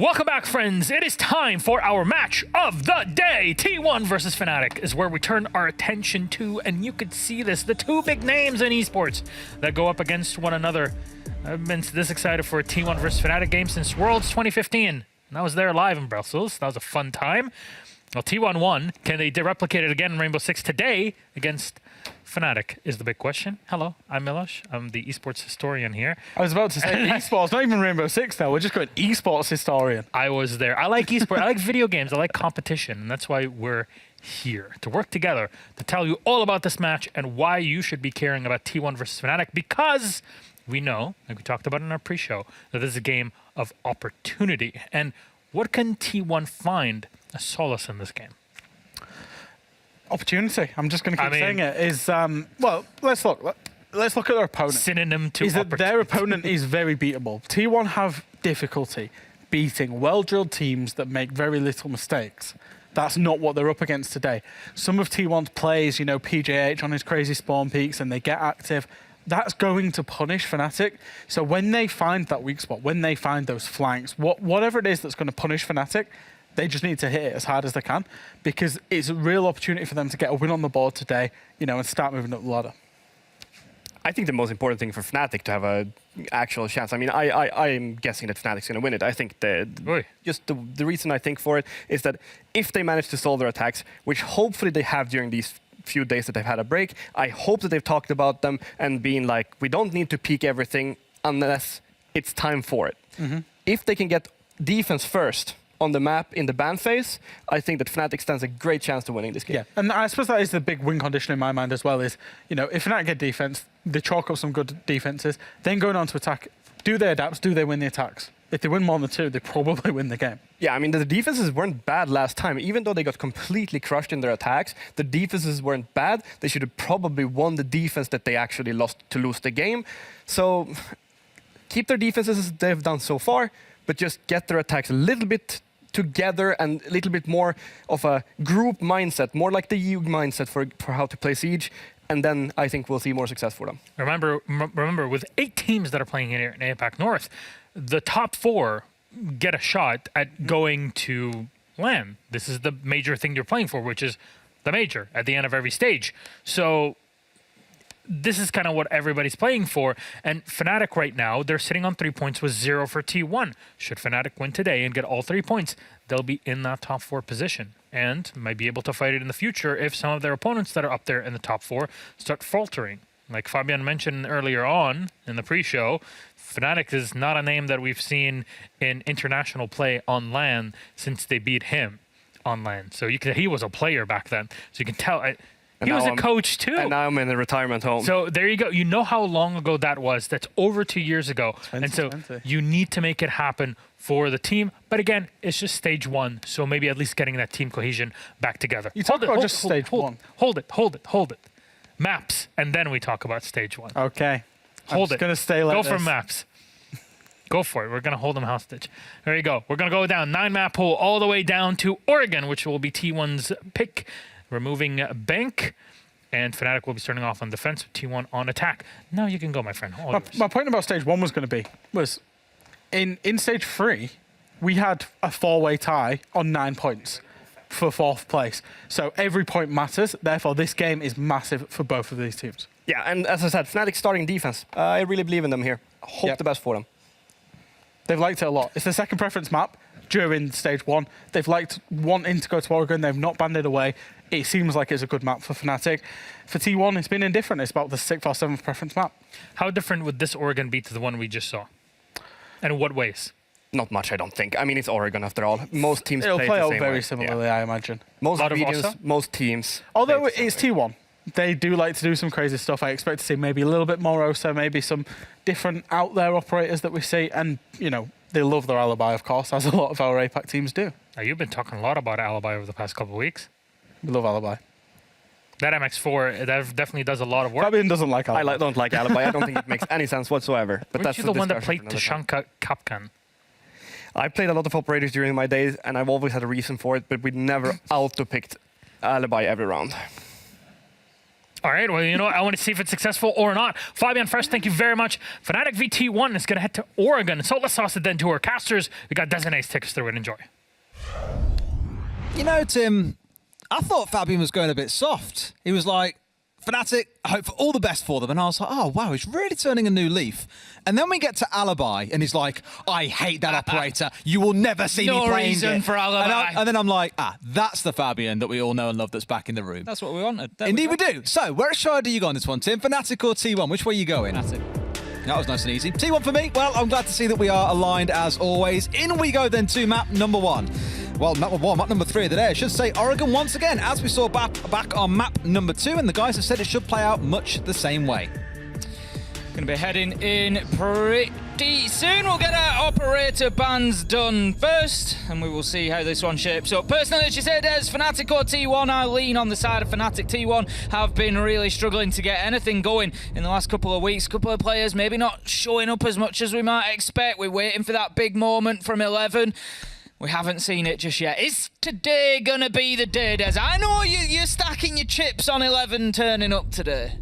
Welcome back, friends. It is time for our match of the day. T1 versus FNATIC is where we turn our attention to, and you could see this, the two big names in esports that go up against one another. I've been this excited for a T1 versus FNATIC game since Worlds 2015. And I was there live in Brussels. That was a fun time. Well, T1 won. Can they replicate it again in Rainbow Six today against FNATIC is the big question. Hello, I'm Milosh. I'm the esports historian here. I was about to say esports, not even Rainbow Six now. We're just going esports historian. I was there. I like esports. I like video games. I like competition. And that's why we're here, to work together, to tell you all about this match and why you should be caring about T1 versus FNATIC, because we know, like we talked about in our pre-show, that this is a game of opportunity. And what can T1 find as solace in this game? Opportunity. I'm just going to keep saying it. Is well, let's look at their opponent. Synonym to is that their opponent is very beatable. T1 have difficulty beating well-drilled teams that make very little mistakes. That's not what they're up against today. Some of T1's plays, you know, PJH on his crazy spawn peaks, and they get active. That's going to punish FNATIC. So when they find that weak spot, when they find those flanks, whatever it is that's going to punish FNATIC, they just need to hit it as hard as they can, because it's a real opportunity for them to get a win on the board today, you know, and start moving up the ladder. I think the most important thing for FNATIC to have an actual chance. I mean, I'm guessing that FNATIC's going to win it. I think just the reason I think for it is that if they manage to solve their attacks, which hopefully they have during these few days that they've had a break, I hope that they've talked about them and being like, we don't need to peak everything unless it's time for it. If they can get defense first on the map in the ban phase, I think that FNATIC stands a great chance to winning this game. Yeah, and I suppose that is the big win condition in my mind as well, is, you know, if FNATIC get defense, they chalk up some good defenses, then going on to attack, do they adapt, do they win the attacks? If they win more than two, they probably win the game. Yeah, I mean, the defenses weren't bad last time. Even though they got completely crushed in their attacks, the defenses weren't bad. They should have probably won the defense that they actually lost to lose the game. So keep their defenses as they've done so far, but just get their attacks a little bit together and a little bit more of a group mindset, more like the EU mindset for how to play Siege, and then I think we'll see more success for them. Remember, with 8 teams that are playing here in APAC North, the top 4 get a shot at going to LAN. This is the major thing you're playing for, which is the major at the end of every stage. So this is kind of what everybody's playing for. And FNATIC right now, they're sitting on 3 points with 0 for T1. Should FNATIC win today and get all 3 points, they'll be in that top 4 position and might be able to fight it in the future if some of their opponents that are up there in the top 4 start faltering. Like Fabian mentioned earlier on in the pre-show, FNATIC is not a name that we've seen in international play on LAN since they beat him on LAN. So he was a player back then. So you can tell... He was a coach too. And now I'm in a retirement home. So there you go. You know how long ago that was. That's over 2 years ago. And so you need to make it happen for the team. But again, it's just stage 1. So maybe at least getting that team cohesion back together. You talk about just stage 1. Hold it. Maps. And then we talk about stage 1. Okay. Hold it. Going to stay like Go this. for maps. Go for it. We're going to hold them hostage. There you go. We're going to go down 9-map pool all the way down to Oregon, which will be T1's pick. Removing Bank, and FNATIC will be starting off on defense with T1 on attack. Now you can go, my friend. My point about stage 1 was going to be, in stage 3, we had a 4-way tie on 9 points for 4th place. So every point matters. Therefore, this game is massive for both of these teams. Yeah, and as I said, FNATIC starting defense. I really believe in them here. Hope the best for them. They've liked it a lot. It's their second preference map during stage 1. They've liked wanting to go to Oregon. They've not banned it away. It seems like it's a good map for FNATIC. For T1, it's been indifferent. It's about the 6th or 7th preference map. How different would this Oregon be to the one we just saw? And in what ways? Not much, I don't think. I mean, it's Oregon after all. Most teams It'll play out the same very way. similarly, I imagine. Most regions, most teams. Although it's T1, they do like to do some crazy stuff. I expect to see maybe a little bit more OSA, maybe some different out there operators that we see. And, you know, they love their alibi, of course, as a lot of our APAC teams do. Now, you've been talking a lot about alibi over the past couple of weeks. We love alibi. That MX4, that definitely does a lot of work. Fabian doesn't like alibi. I don't like alibi. I don't think it makes any sense whatsoever. But Weren't you the one that played Tashanka Kapkan? I played a lot of operators during my days, and I've always had a reason for it, but we never auto-picked alibi every round. All right, well, you know what? I want to see if it's successful or not. Fabian, first, thank you very much. FNATIC VT1 is going to head to Oregon. So let's toss it then to our casters. We got Designates tickets through it. Enjoy. You know, Tim, I thought Fabian was going a bit soft. He was like, FNATIC, I hope for all the best for them. And I was like, oh, wow, he's really turning a new leaf. And then we get to Alibi, and he's like, I hate that operator. You will never see me playing reason it. for Alibi. And then I'm like, that's the Fabian that we all know and love that's back in the room. That's what we wanted. Indeed we do. So, where side do you go on this one, Tim? FNATIC or T1? Which way are you going? FNATIC. That was nice and easy. T1 for me. Well, I'm glad to see that we are aligned as always. In we go then to map number 1. Well, map number 3 of the day. I should say Oregon once again, as we saw back on map number 2, and the guys have said it should play out much the same way. Going to be heading in pretty soon. We'll get our operator bans done first, and we will see how this one shapes up. Personally, as you said, as FNATIC or T1, I lean on the side of FNATIC. T1 have been really struggling to get anything going in the last couple of weeks. Couple of players maybe not showing up as much as we might expect. We're waiting for that big moment from 11. We haven't seen it just yet. Is today going to be the day, Des? I know you're stacking your chips on 11 turning up today.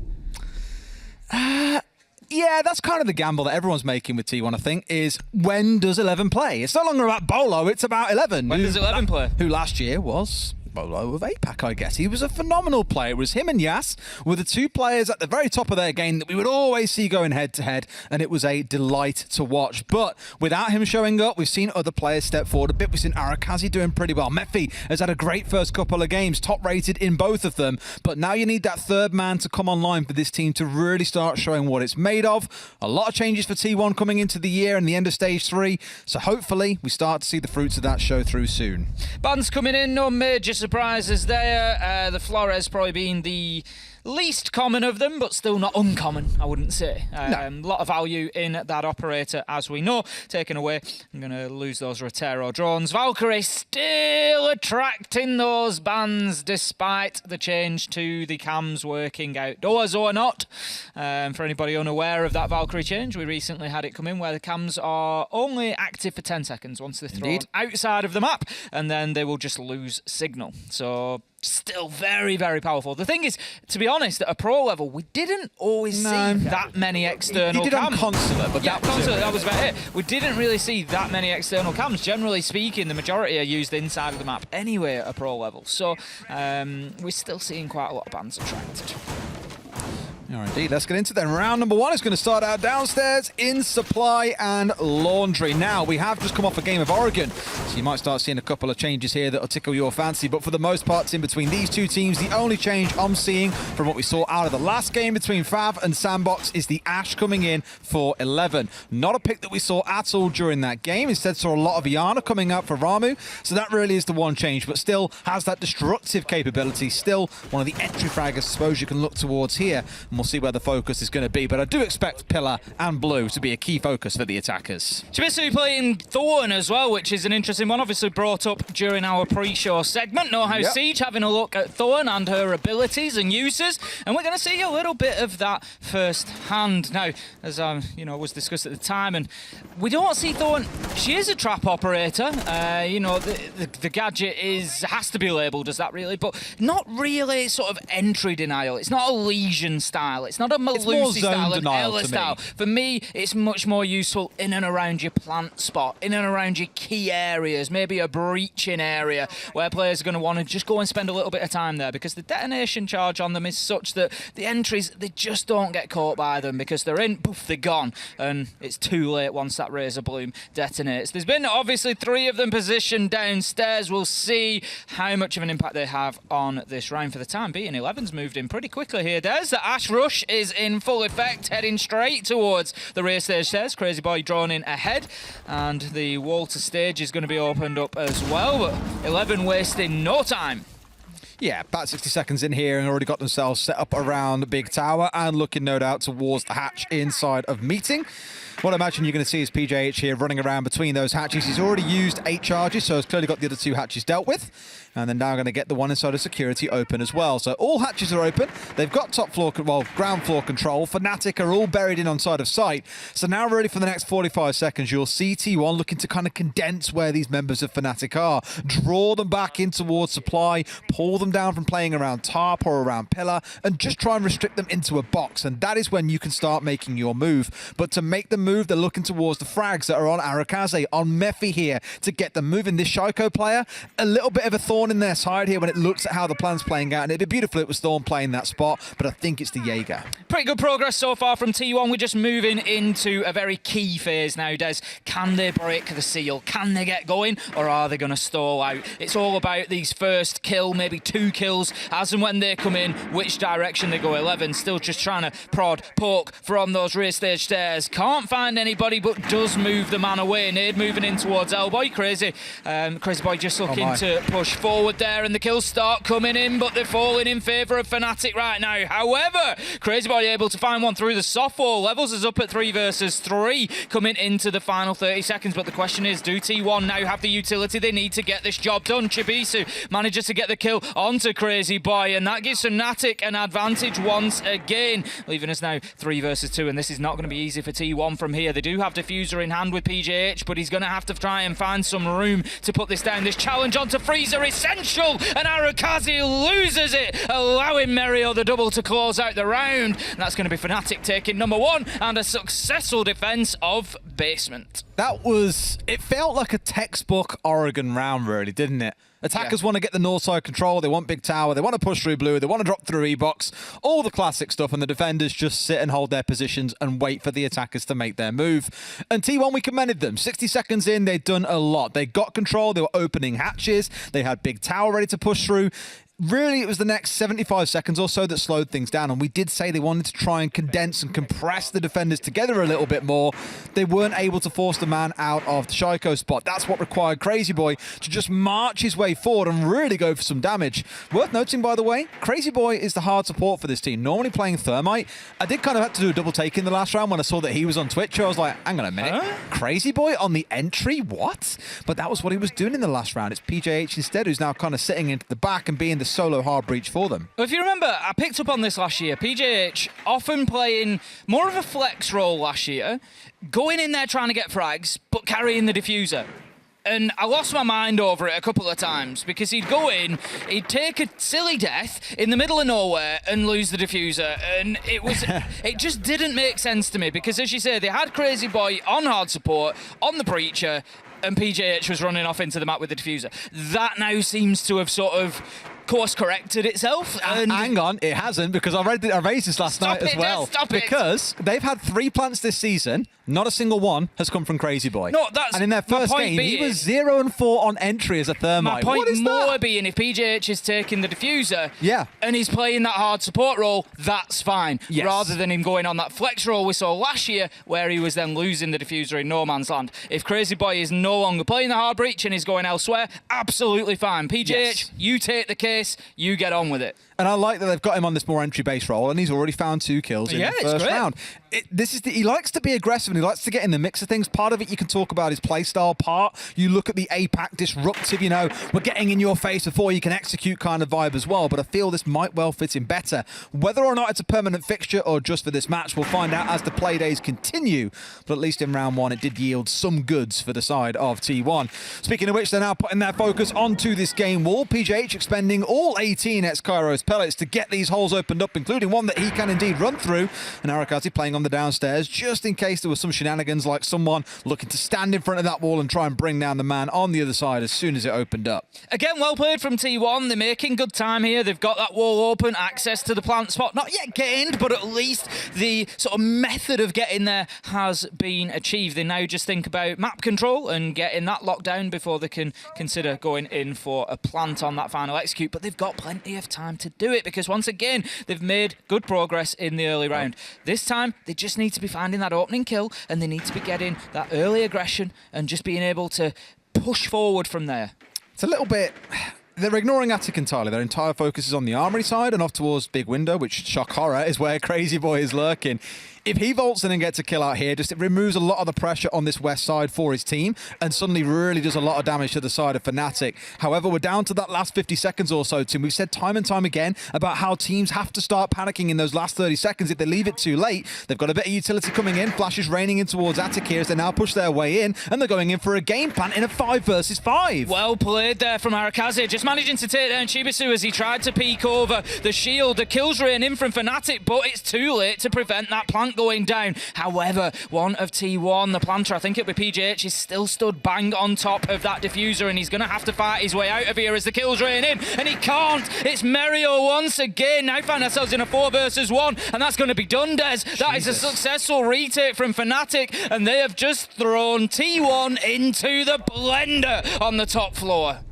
Yeah, that's kind of the gamble that everyone's making with T1, I think, is when does 11 play? It's no longer about Bolo, it's about 11. When does 11 play? Who last year was Bolo of APAC, I guess. He was a phenomenal player. It was him and Yas were the two players at the very top of their game that we would always see going head-to-head, and it was a delight to watch. But without him showing up, we've seen other players step forward a bit. We've seen Arakazi doing pretty well. Mephi has had a great first couple of games, top-rated in both of them. But now you need that third man to come online for this team to really start showing what it's made of. A lot of changes for T1 coming into the year and the end of Stage 3. So hopefully we start to see the fruits of that show through soon. Bans coming in, no major surprises there. The Flores probably being the least common of them, but still not uncommon, I wouldn't say. A lot of value in that operator, as we know. Taken away, I'm going to lose those Rotero drones. Valkyrie still attracting those bans, despite the change to the cams working outdoors or not. For anybody unaware of that Valkyrie change, we recently had it come in where the cams are only active for 10 seconds once they're thrown outside of the map, and then they will just lose signal. So still very, very powerful. The thing is, to be honest, at a pro level, we didn't always see that many external You did cams. on Consulate, but that was about it. We didn't really see that many external cams. Generally speaking, the majority are used inside of the map anyway at a pro level. So we're still seeing quite a lot of bans attracted. Yeah, indeed. Let's get into it then. Round number 1 is going to start out downstairs in Supply and Laundry. Now, we have just come off a game of Oregon, so you might start seeing a couple of changes here that will tickle your fancy. But for the most part, in between these two teams, the only change I'm seeing from what we saw out of the last game between Fav and Sandbox is the Ash coming in for 11. Not a pick that we saw at all during that game. Instead, saw a lot of Iana coming up for Ramu. So that really is the one change, but still has that destructive capability. Still one of the entry fraggers, I suppose, you can look towards here. We'll see where the focus is going to be, but I do expect Pillar and Blue to be a key focus for the attackers. Chibisu playing Thorn as well, which is an interesting one, obviously brought up during our pre-show segment. Know How Siege having a look at Thorn and her abilities and uses, and we're going to see a little bit of that firsthand. Now, as was discussed at the time, and we don't see Thorn. She is a trap operator. The gadget has to be labelled as that, really, but not really sort of entry denial. It's not a Legion style. It's not a Malusi style, an Ella style. For me, it's much more useful in and around your plant spot, in and around your key areas, maybe a breaching area where players are going to want to just go and spend a little bit of time there, because the detonation charge on them is such that the entries, they just don't get caught by them because they're in, poof, they're gone, and it's too late once that Razor Bloom detonates. There's been obviously 3 of them positioned downstairs. We'll see how much of an impact they have on this round. For the time being, 11's moved in pretty quickly here. There's the Ash Rush is in full effect, heading straight towards the rear stage stairs. Crazy Boy drawn in ahead, and the Walter stage is going to be opened up as well, but 11 wasting no time. Yeah, about 60 seconds in here and already got themselves set up around the big tower and looking no doubt towards the hatch inside of Meeting. What I imagine you're going to see is PJH here running around between those hatches. He's already used 8 charges, so he's clearly got the other 2 hatches dealt with. And then now going to get the one inside of security open as well. So all hatches are open. They've got ground floor control. FNATIC are all buried in on side of sight. So now really for the next 45 seconds, you'll see T1 looking to kind of condense where these members of FNATIC are. Draw them back in towards supply, pull them down from playing around tarp or around pillar, and just try and restrict them into a box. And that is when you can start making your move. But to make the move, they're looking towards the frags that are on Arakaze, on Mephi here to get them moving. This Shaiko player, a little bit of a thorn in their side here when it looks at how the plan's playing out. And it'd be beautiful if it was Thorn playing that spot, but I think it's the Jaeger. Pretty good progress so far from T1. We're just moving into a very key phase now, Des. Can they break the seal? Can they get going? Or are they going to stall out? It's all about these first kill, maybe 2 kills, as and when they come in, which direction they go. 11 still just trying to prod, poke from those rear stage stairs. Can't find anybody, but does move the man away. Nade moving in towards Elboy. Crazy Boy just looking to push forward there, and the kills start coming in, but they're falling in favour of FNATIC right now. However, Crazy Boy able to find one through the soft wall. Levels is up at 3 versus 3 coming into the final 30 seconds, but the question is, do T1 now have the utility they need to get this job done? Chibisu manages to get the kill onto Crazy Boy, and that gives FNATIC an advantage once again, leaving us now 3 versus 2, and this is not going to be easy for T1 from here. They do have Diffuser in hand with PJH, but he's going to have to try and find some room to put this down. This challenge onto Freezer essential, and Arakaze loses it, allowing Merio the double to close out the round. And that's going to be FNATIC taking number 1 and a successful defense of basement. It felt like a textbook Oregon round, really, didn't it? Attackers want to get the north side control, they want big tower, they want to push through blue, they want to drop through E-box, all the classic stuff, and the defenders just sit and hold their positions and wait for the attackers to make their move. And T1, we commended them. 60 seconds in, they'd done a lot. They got control, they were opening hatches, they had big tower ready to push through. Really, it was the next 75 seconds or so that slowed things down, and we did say they wanted to try and condense and compress the defenders together a little bit more. They weren't able to force the man out of the Shaiko spot. That's what required Crazy Boy to just march his way forward and really go for some damage. Worth noting, by the way, Crazy Boy is the hard support for this team, normally playing Thermite. I did kind of have to do a double take in the last round when I saw that he was on Twitch. I was like, hang on a minute, Crazy Boy on the entry? What? But that was what he was doing in the last round. It's PJH instead who's now kind of sitting into the back and being the solo hard breach for them. If you remember, I picked up on this last year. PJH often playing more of a flex role last year, going in there trying to get frags, but carrying the diffuser. And I lost my mind over it a couple of times because he'd go in, he'd take a silly death in the middle of nowhere and lose the diffuser. And it just didn't make sense to me because, as you say, they had Crazy Boy on hard support, on the breacher, and PJH was running off into the map with the diffuser. That now seems to have sort of course corrected itself. And hang on, it hasn't, because I raised this last night as well. Because they've had 3 plants this season, not a single one has come from Crazy Boy. No, that's and in their first game, he was 0-4 on entry as a Thermite. My point more being, if PJH is taking the diffuser, and he's playing that hard support role, that's fine. Yes. Rather than him going on that flex role we saw last year, where he was then losing the diffuser in no man's land. If Crazy Boy is no longer playing the hard breach and he's going elsewhere, absolutely fine. PJH, you take the case, you get on with it. And I like that they've got him on this more entry-based role, and he's already found 2 kills in the first round. He likes to be aggressive, and he likes to get in the mix of things. Part of it you can talk about his playstyle. Part, you look at the APAC disruptive, we're getting in your face before you can execute kind of vibe as well. But I feel this might well fit him better. Whether or not it's a permanent fixture or just for this match, we'll find out as the play days continue. But at least in round 1, it did yield some goods for the side of T1. Speaking of which, they're now putting their focus onto this game wall. PJH expending all 18 ex-Kairos pellets to get these holes opened up, including one that he can indeed run through. And Arakaze playing on the downstairs, just in case there was some shenanigans, like someone looking to stand in front of that wall and try and bring down the man on the other side as soon as it opened up. Again, well played from T1. They're making good time here. They've got that wall open, access to the plant spot. Not yet gained, but at least the sort of method of getting there has been achieved. They now just think about map control and getting that locked down before they can consider going in for a plant on that final execute. But they've got plenty of time to do it, because once again, they've made good progress in the early round. This time, they just need to be finding that opening kill, and they need to be getting that early aggression and just being able to push forward from there. It's a little bit they're ignoring APAC entirely. Their entire focus is on the armory side and off towards Big Window, which, shock horror, is where Crazy Boy is lurking. If he vaults in and gets a kill out here, just it removes a lot of the pressure on this west side for his team and suddenly really does a lot of damage to the side of FNATIC. However, we're down to that last 50 seconds or so, Tim. We've said time and time again about how teams have to start panicking in those last 30 seconds. If they leave it too late, they've got a bit of utility coming in. Flashes raining in towards APAC here as they now push their way in, and they're going in for a game plan in a 5 versus 5. Well played there from Arakaze, just managing to take down Chibisu as he tried to peek over the shield. The kills rain in from FNATIC, but it's too late to prevent that plant going down. However, one of T1, the planter, I think it'll be PJH, is still stood bang on top of that diffuser, and he's going to have to fight his way out of here as the kills rain in, and he can't. It's Merio once again. Now find ourselves in a 4 versus 1, and that's going to be done, Des. That is a successful retake from FNATIC, and they have just thrown T1 into the blender on the top floor.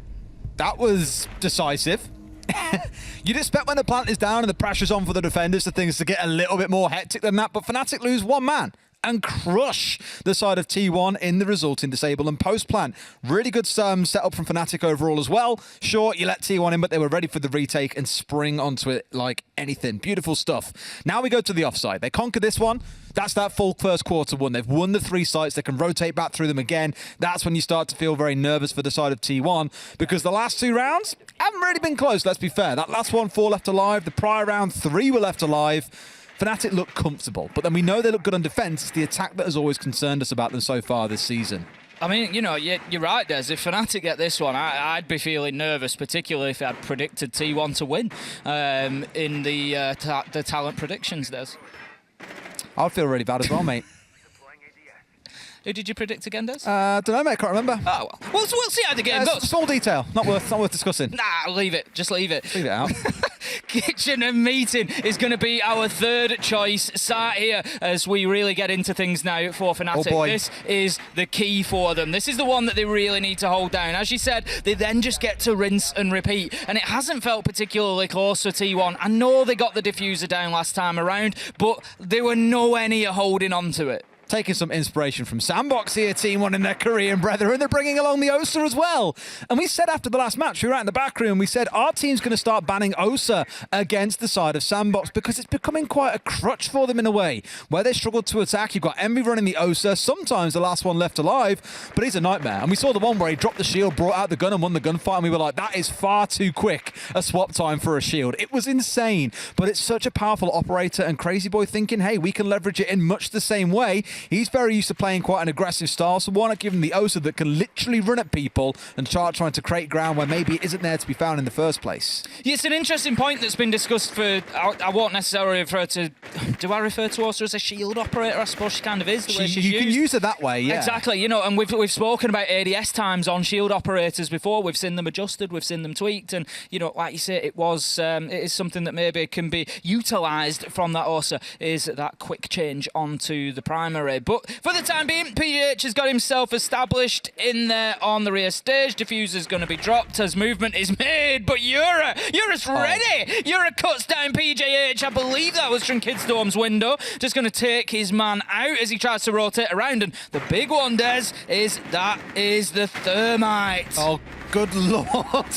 That was decisive. You'd expect when the plant is down and the pressure's on for the defenders for things to get a little bit more hectic than that, but FNATIC lose 1 man and crush the side of T1 in the resulting disable and post plant. Really good setup from FNATIC overall as well. Sure, you let T1 in, but they were ready for the retake and spring onto it like anything. Beautiful stuff. Now we go to the offside. They conquer this one. That's that full first quarter won. They've won the 3 sites. They can rotate back through them again. That's when you start to feel very nervous for the side of T1 because the last 2 rounds haven't really been close, let's be fair. That last one, 4 left alive. The prior round, 3 were left alive. FNATIC look comfortable, but then we know they look good on defense. It's the attack that has always concerned us about them so far this season. I mean, you know, you're right, Des. If FNATIC get this one, I'd be feeling nervous, particularly if I'd predicted T1 to win in the talent predictions, Des. I'd feel really bad as well, mate. Who did you predict again, Des? Don't know, mate. I can't remember. Oh, well. We'll see how the game goes. Small detail. Not worth discussing. Nah, leave it. Just leave it. Leave it out. Kitchen and Meeting is going to be our 3rd choice sat here as we really get into things now for FNATIC. Oh boy. This is the key for them. This is the one that they really need to hold down. As you said, they then just get to rinse and repeat, and it hasn't felt particularly close for T1. I know they got the diffuser down last time around, but they were nowhere near holding on to it. Taking some inspiration from Sandbox here, Team 1 and their Korean brethren. They're bringing along the OSA as well. And we said after the last match, we were out in the back room, we said our team's going to start banning OSA against the side of Sandbox because it's becoming quite a crutch for them in a way. Where they struggle to attack, you've got Envy running the OSA, sometimes the last one left alive, but he's a nightmare. And we saw the one where he dropped the shield, brought out the gun and won the gunfight, and we were like, that is far too quick a swap time for a shield. It was insane, but it's such a powerful operator, and Crazy Boy thinking, hey, we can leverage it in much the same way. He's very used to playing quite an aggressive style, so why not give him the OSA that can literally run at people and start trying to create ground where maybe it isn't there to be found in the first place. Yeah, it's an interesting point that's been discussed for, I won't necessarily refer to, do I refer to OSA as a shield operator? I suppose she kind of is, the way she's You used. can use it that way, yeah. Exactly, you know, and we've spoken about ADS times on shield operators before. We've seen them adjusted, we've seen them tweaked, and, you know, like you say, it is something that maybe can be utilised from that OSA, is that quick change onto the primary. But for the time being, PGH has got himself established in there on the rear stage. Diffuser's going to be dropped as movement is made, but Yura's ready. Yura cuts down PJH. I believe that was from Kidstorm's window. Just going to take his man out as he tries to rotate around. And the big one, Des, is the thermite. Oh, good lord.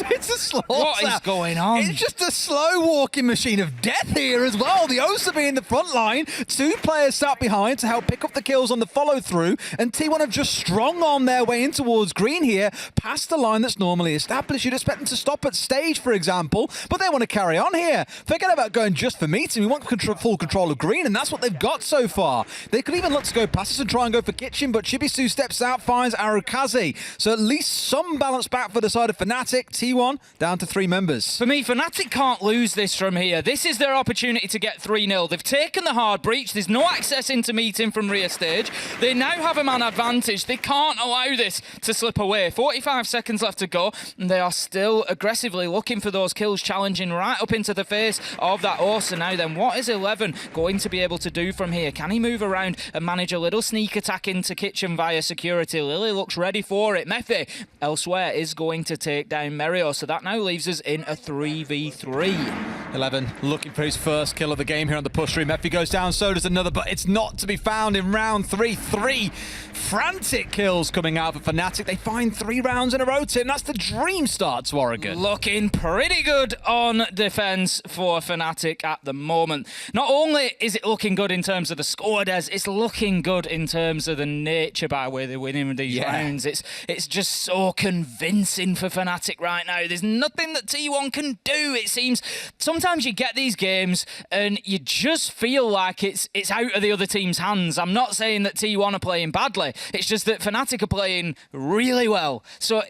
It's a slaughter. What is going on? It's just a slow walking machine of death here as well. The OSA being the front line, 2 players sat behind to help pick up the kills on the follow through, and T1 have just strong on their way in towards green here, past the line that's normally established. You'd expect them to stop at stage, for example, but they want to carry on here. Forget about going just for meeting. We want full control of green, and that's what they've got so far. They could even look to go past us and try and go for kitchen, but Chibisu steps out, finds Arukaze. So at least some balance back for the side of FNATIC. T1 down to 3 members. For me, FNATIC can't lose this from here. This is their opportunity to get 3-0. They've taken the hard breach. There's no access into meeting from rear stage. They now have a man advantage. They can't allow this to slip away. 45 seconds left to go, and they are still aggressively looking for those kills, challenging right up into the face of that OSA. Now then, what is 11 going to be able to do from here? Can he move around and manage a little sneak attack into kitchen via security? Lily looks ready for it. Mephi elsewhere is going going to take down Merio. So that now leaves us in a 3v3. 11 looking for his first kill of the game here on the push stream. Effie goes down, so does another, but it's not to be found in round 3. 3 frantic kills coming out for FNATIC. They find 3 rounds in a row, Tim. That's the dream start to Oregon. Looking pretty good on defense for FNATIC at the moment. Not only is it looking good in terms of the score, Des, it's looking good in terms of the nature by where they're winning these rounds. It's just so convincing for FNATIC right now. There's nothing that T1 can do, it seems. Sometimes you get these games and you just feel like it's out of the other team's hands. I'm not saying that T1 are playing badly. It's just that FNATIC are playing really well. So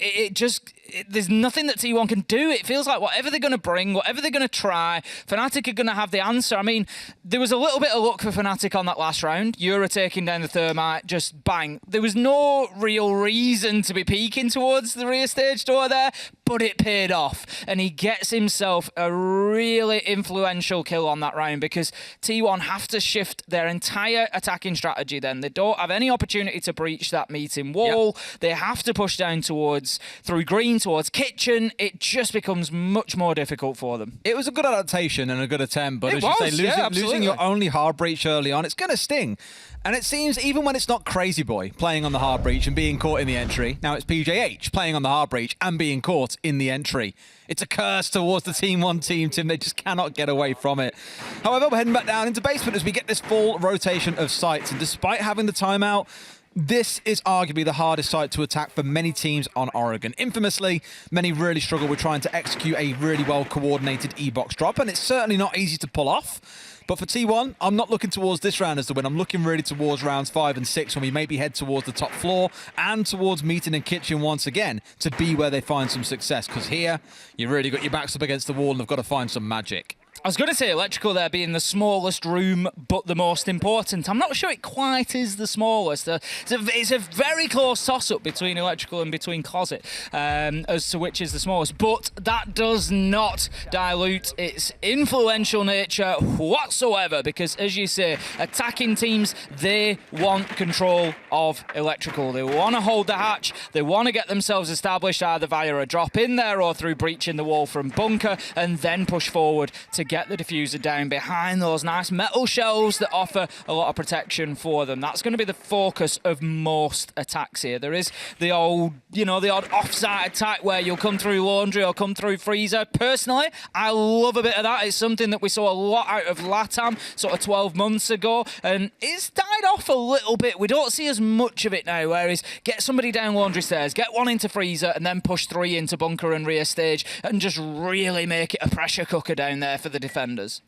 there's nothing that T1 can do. It feels like whatever they're going to bring, whatever they're going to try, FNATIC are going to have the answer. I mean, there was a little bit of luck for FNATIC on that last round. Euro taking down the Thermite, just bang. There was no real reason to be peeking towards the rear stage door there, but it paid off. And he gets himself a really influential kill on that round because T1 have to shift their entire attacking strategy then. They don't have any opportunity to breach that meeting wall. Yep. They have to push down through green, towards kitchen. It just becomes much more difficult for them. It was a good adaptation and a good attempt, but it as you was, say, losing your only hard breach early on, it's going to sting. And it seems even when it's not Crazy Boy playing on the hard breach and being caught in the entry, now it's PJH playing on the hard breach and being caught in the entry. It's a curse towards the Team 1 team, Tim. They just cannot get away from it. However, we're heading back down into basement as we get this full rotation of sites. And despite having the timeout, this is arguably the hardest site to attack for many teams on Oregon. Infamously, many really struggle with trying to execute a really well-coordinated E-box drop, and it's certainly not easy to pull off. But for T1, I'm not looking towards this round as the win. I'm looking really towards rounds 5 and 6 when we maybe head towards the top floor and towards meeting and kitchen once again to be where they find some success. Because here, you really got your backs up against the wall and have got to find some magic. I was going to say electrical there being the smallest room, but the most important. I'm not sure it quite is the smallest. It's a very close toss-up between electrical and between closet as to which is the smallest. But that does not dilute its influential nature whatsoever, because as you say, attacking teams, they want control of electrical. They want to hold the hatch. They want to get themselves established either via a drop in there or through breaching the wall from bunker and then push forward to get the diffuser down behind those nice metal shelves that offer a lot of protection for them. That's going to be the focus of most attacks here. There is the old, the odd off-site attack where you'll come through Laundry or come through Freezer. Personally, I love a bit of that. It's something that we saw a lot out of LATAM sort of 12 months ago, and it's died off a little bit. We don't see as much of it now, whereas get somebody down Laundry stairs, get one into Freezer, and then push 3 into bunker and rear stage, and just really make it a pressure cooker down there for the defenders.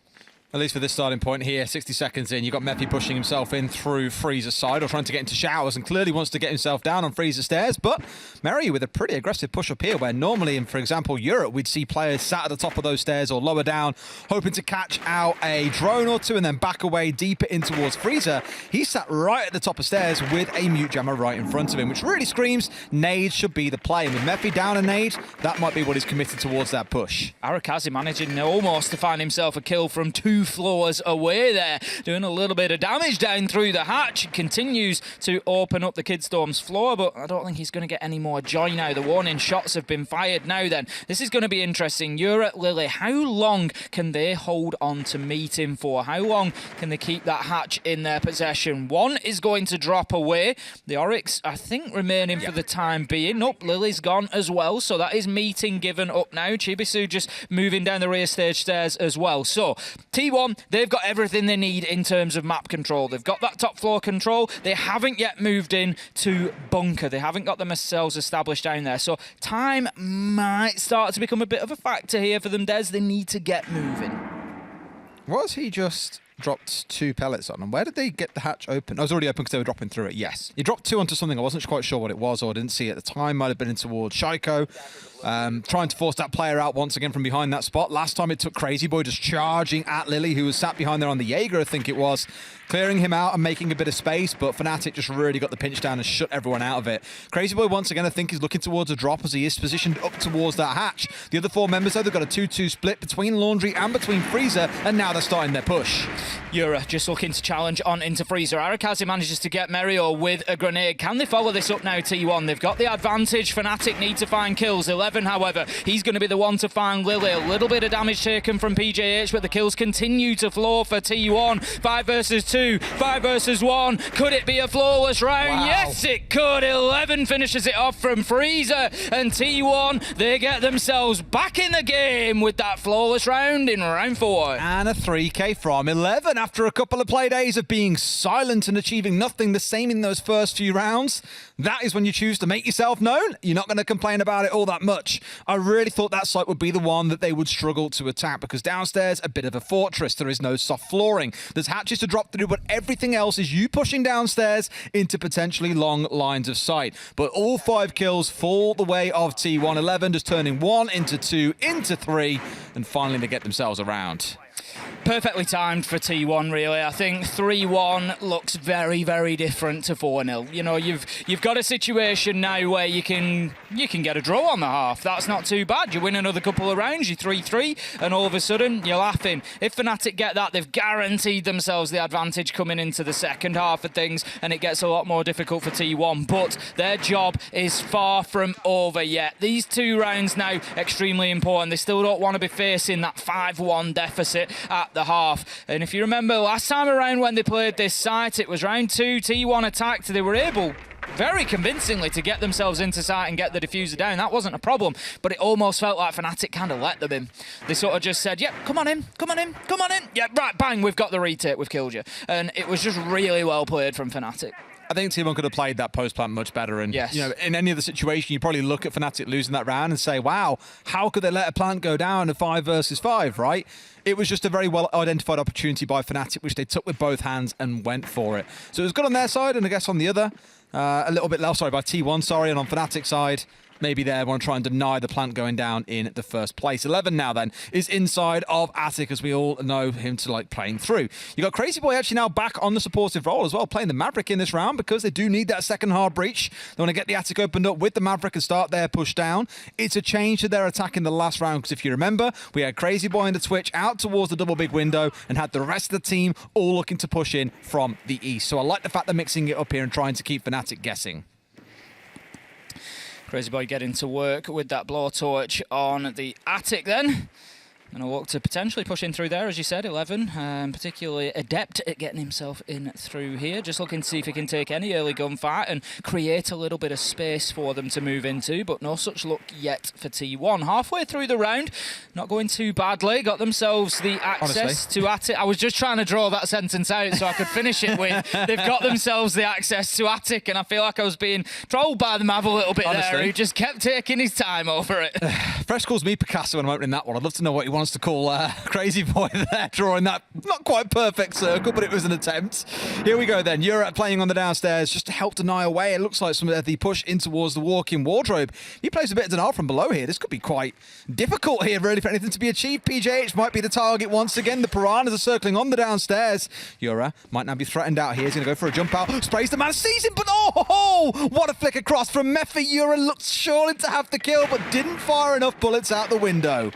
At least for this starting point here, 60 seconds in, you've got Mephi pushing himself in through Freezer's side or trying to get into showers and clearly wants to get himself down on Freezer's stairs, but Mary with a pretty aggressive push up here where normally in, for example, Europe, we'd see players sat at the top of those stairs or lower down, hoping to catch out a drone or two and then back away deeper in towards Freezer. He sat right at the top of stairs with a mute jammer right in front of him, which really screams nade should be the play. And with Mephi down a nade, that might be what he's committed towards that push. Arakazi managing almost to find himself a kill from 2 floors away there, doing a little bit of damage down through the hatch. He continues to open up the Kidstorm's floor, but I don't think he's going to get any more joy now. The warning shots have been fired now then. This is going to be interesting. You're at Lily. How long can they hold on to meeting for? How long can they keep that hatch in their possession? One is going to drop away. The Oryx, I think, remaining for the time being. Nope, Lily's gone as well, so that is meeting given up now. Chibisu just moving down the rear stage stairs as well. So, T1, they've got everything they need in terms of map control. They've got that top floor control. They haven't yet moved in to bunker. They haven't got themselves established down there. So time might start to become a bit of a factor here for them, Des. They need to get moving. Was he just dropped 2 pellets on? And where did they get the hatch open? Oh, it was already open because they were dropping through it, yes. He dropped 2 onto something. I wasn't quite sure what it was or didn't see it at the time. Might have been in towards Shaiko. Trying to force that player out once again from behind that spot. Last time it took Crazy Boy just charging at Lily, who was sat behind there on the Jaeger, I think it was, clearing him out and making a bit of space, but FNATIC just really got the pinch down and shut everyone out of it. Crazy Boy, once again, I think is looking towards a drop as he is positioned up towards that hatch. The other 4 members, though, they've got a 2-2 split between Laundry and between Freezer, and now they're starting their push. Yura just looking to challenge on into Freezer. Arakazi manages to get Merio with a grenade. Can they follow this up now, T1? They've got the advantage. FNATIC need to find kills. 11, however, he's going to be the one to find Lily. A little bit of damage taken from PJH, but the kills continue to flow for T1. 5 versus 2, 5 versus 1. Could it be a flawless round? Wow. Yes, it could. 11 finishes it off from Freezer, and T1, they get themselves back in the game with that flawless round in round 4. And a 3K from 11 after a couple of play days of being silent and achieving nothing the same in those first few rounds. That is when you choose to make yourself known. You're not going to complain about it all that much. I really thought that site would be the one that they would struggle to attack because downstairs, a bit of a fortress. There is no soft flooring. There's hatches to drop through, but everything else is you pushing downstairs into potentially long lines of sight. But all 5 kills fall the way of T1. 11 just turning 1 into 2 into 3, and finally they get themselves around. Perfectly timed for T1, really. I think 3-1 looks very, very different to 4-0. You know, you've got a situation now where you can get a draw on the half. That's not too bad. You win another couple of rounds, you 3-3, and all of a sudden you're laughing. If FNATIC get that, they've guaranteed themselves the advantage coming into the second half of things, and it gets a lot more difficult for T1. But their job is far from over yet. These 2 rounds now extremely important. They still don't want to be facing that 5-1 deficit at the half. And if you remember last time around when they played this site, it was round 2, T1 attacked. They were able very convincingly to get themselves into sight and get the diffuser down. That wasn't a problem, but it almost felt like FNATIC kind of let them in. They sort of just said, yep, come on in, come on in, come on in. Yeah, right, bang, we've got the retake, we've killed you. And it was just really well played from FNATIC. I think T1 could have played that post plant much better. And yes, you know, in any other situation, you probably look at FNATIC losing that round and say, wow, how could they let a plant go down to 5 versus 5, right? It was just a very well identified opportunity by FNATIC, which they took with both hands and went for it. So it was good on their side, and I guess on the other, a little bit less, sorry, by T1, sorry, and on FNATIC side, maybe they want to try and deny the plant going down in the first place. 11 now then is inside of APAC, as we all know him to like playing through. You got Crazy Boy actually now back on the supportive role as well, playing the Maverick in this round because they do need that second hard breach. They want to get the APAC opened up with the Maverick and start their push down. It's a change to their attack in the last round because if you remember, we had Crazy Boy in the Twitch out towards the double big window and had the rest of the team all looking to push in from the east. So I like the fact they're mixing it up here and trying to keep FNATIC guessing. Crazy Boy getting to work with that blowtorch on the attic then. And I'll look to potentially push in through there, as you said, 11. Particularly adept at getting himself in through here. Just looking to see if he can take any early gunfight and create a little bit of space for them to move into. But no such luck yet for T1. Halfway through the round, not going too badly. Got themselves the access to attic. I was just trying to draw that sentence out so I could finish it with, they've got themselves the access to attic. And I feel like I was being trolled by the Mav a little bit there. He just kept taking his time over it. Fresh calls me Picasso when I'm opening that one. I'd love to know what he wants to call Crazy Boy there, drawing that not quite perfect circle, but it was an attempt. Here we go then. Yura playing on the downstairs just to help deny away. It looks like some of the push in towards the walk-in wardrobe. He plays a bit of denial from below here. This could be quite difficult here, really, for anything to be achieved. PJH might be the target once again. The Piranhas are circling on the downstairs. Yura might now be threatened out here. He's going to go for a jump out. Sprays the man, sees him, but oh, what a flick across from Mephi. Yura looks surely to have the kill, but didn't fire enough bullets out the window.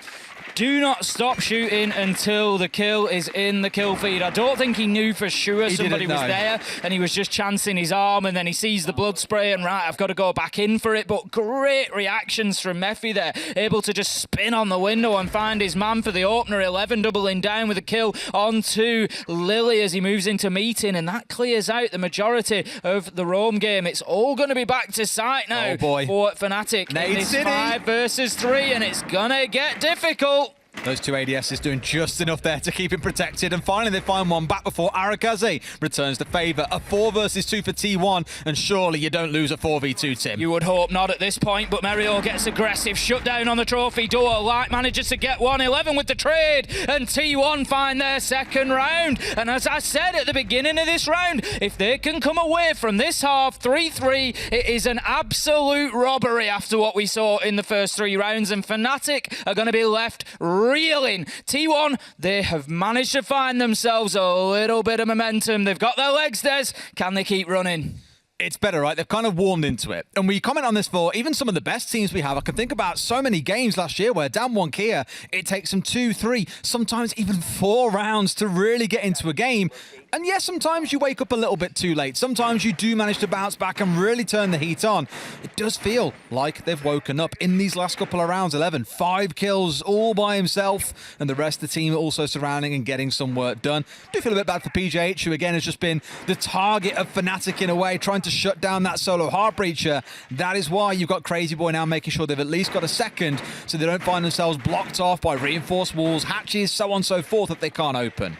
Do not stop shooting until the kill is in the kill feed. I don't think he knew for sure somebody was there and he was just chancing his arm and then he sees the blood spray and right, I've got to go back in for it. But great reactions from Mephi there. Able to just spin on the window and find his man for the opener. 11 doubling down with a kill onto Lily as he moves into meeting, and that clears out the majority of the roam game. It's all going to be back to sight now for FNATIC. It's 5 versus 3 and it's going to get difficult. Those two ADSs doing just enough there to keep him protected, and finally they find one back before Arakazi returns the favour. A 4 versus 2 for T1, and surely you don't lose a 4v2, Tim. You would hope not at this point, but Merio gets aggressive. Shut down on the trophy door. Light manages to get 1-11 with the trade, and T1 find their second round. And as I said at the beginning of this round, if they can come away from this half 3-3, it is an absolute robbery after what we saw in the first 3 rounds, and FNATIC are going to be left reeling. T1, they have managed to find themselves a little bit of momentum. They've got their legs, Des. Can they keep running? It's better, right? They've kind of warmed into it. And we comment on this for even some of the best teams we have. I can think about so many games last year where down 1 Kia, it takes them 2, 3, sometimes even 4 rounds to really get into a game. And yes, sometimes you wake up a little bit too late. Sometimes you do manage to bounce back and really turn the heat on. It does feel like they've woken up in these last couple of rounds. 11, 5 kills all by himself, and the rest of the team also surrounding and getting some work done. Do feel a bit bad for PJH, who again has just been the target of FNATIC in a way, trying to shut down that solo heart breacher. That is why you've got Crazy Boy now making sure they've at least got a second, so they don't find themselves blocked off by reinforced walls, hatches, so on and so forth that they can't open.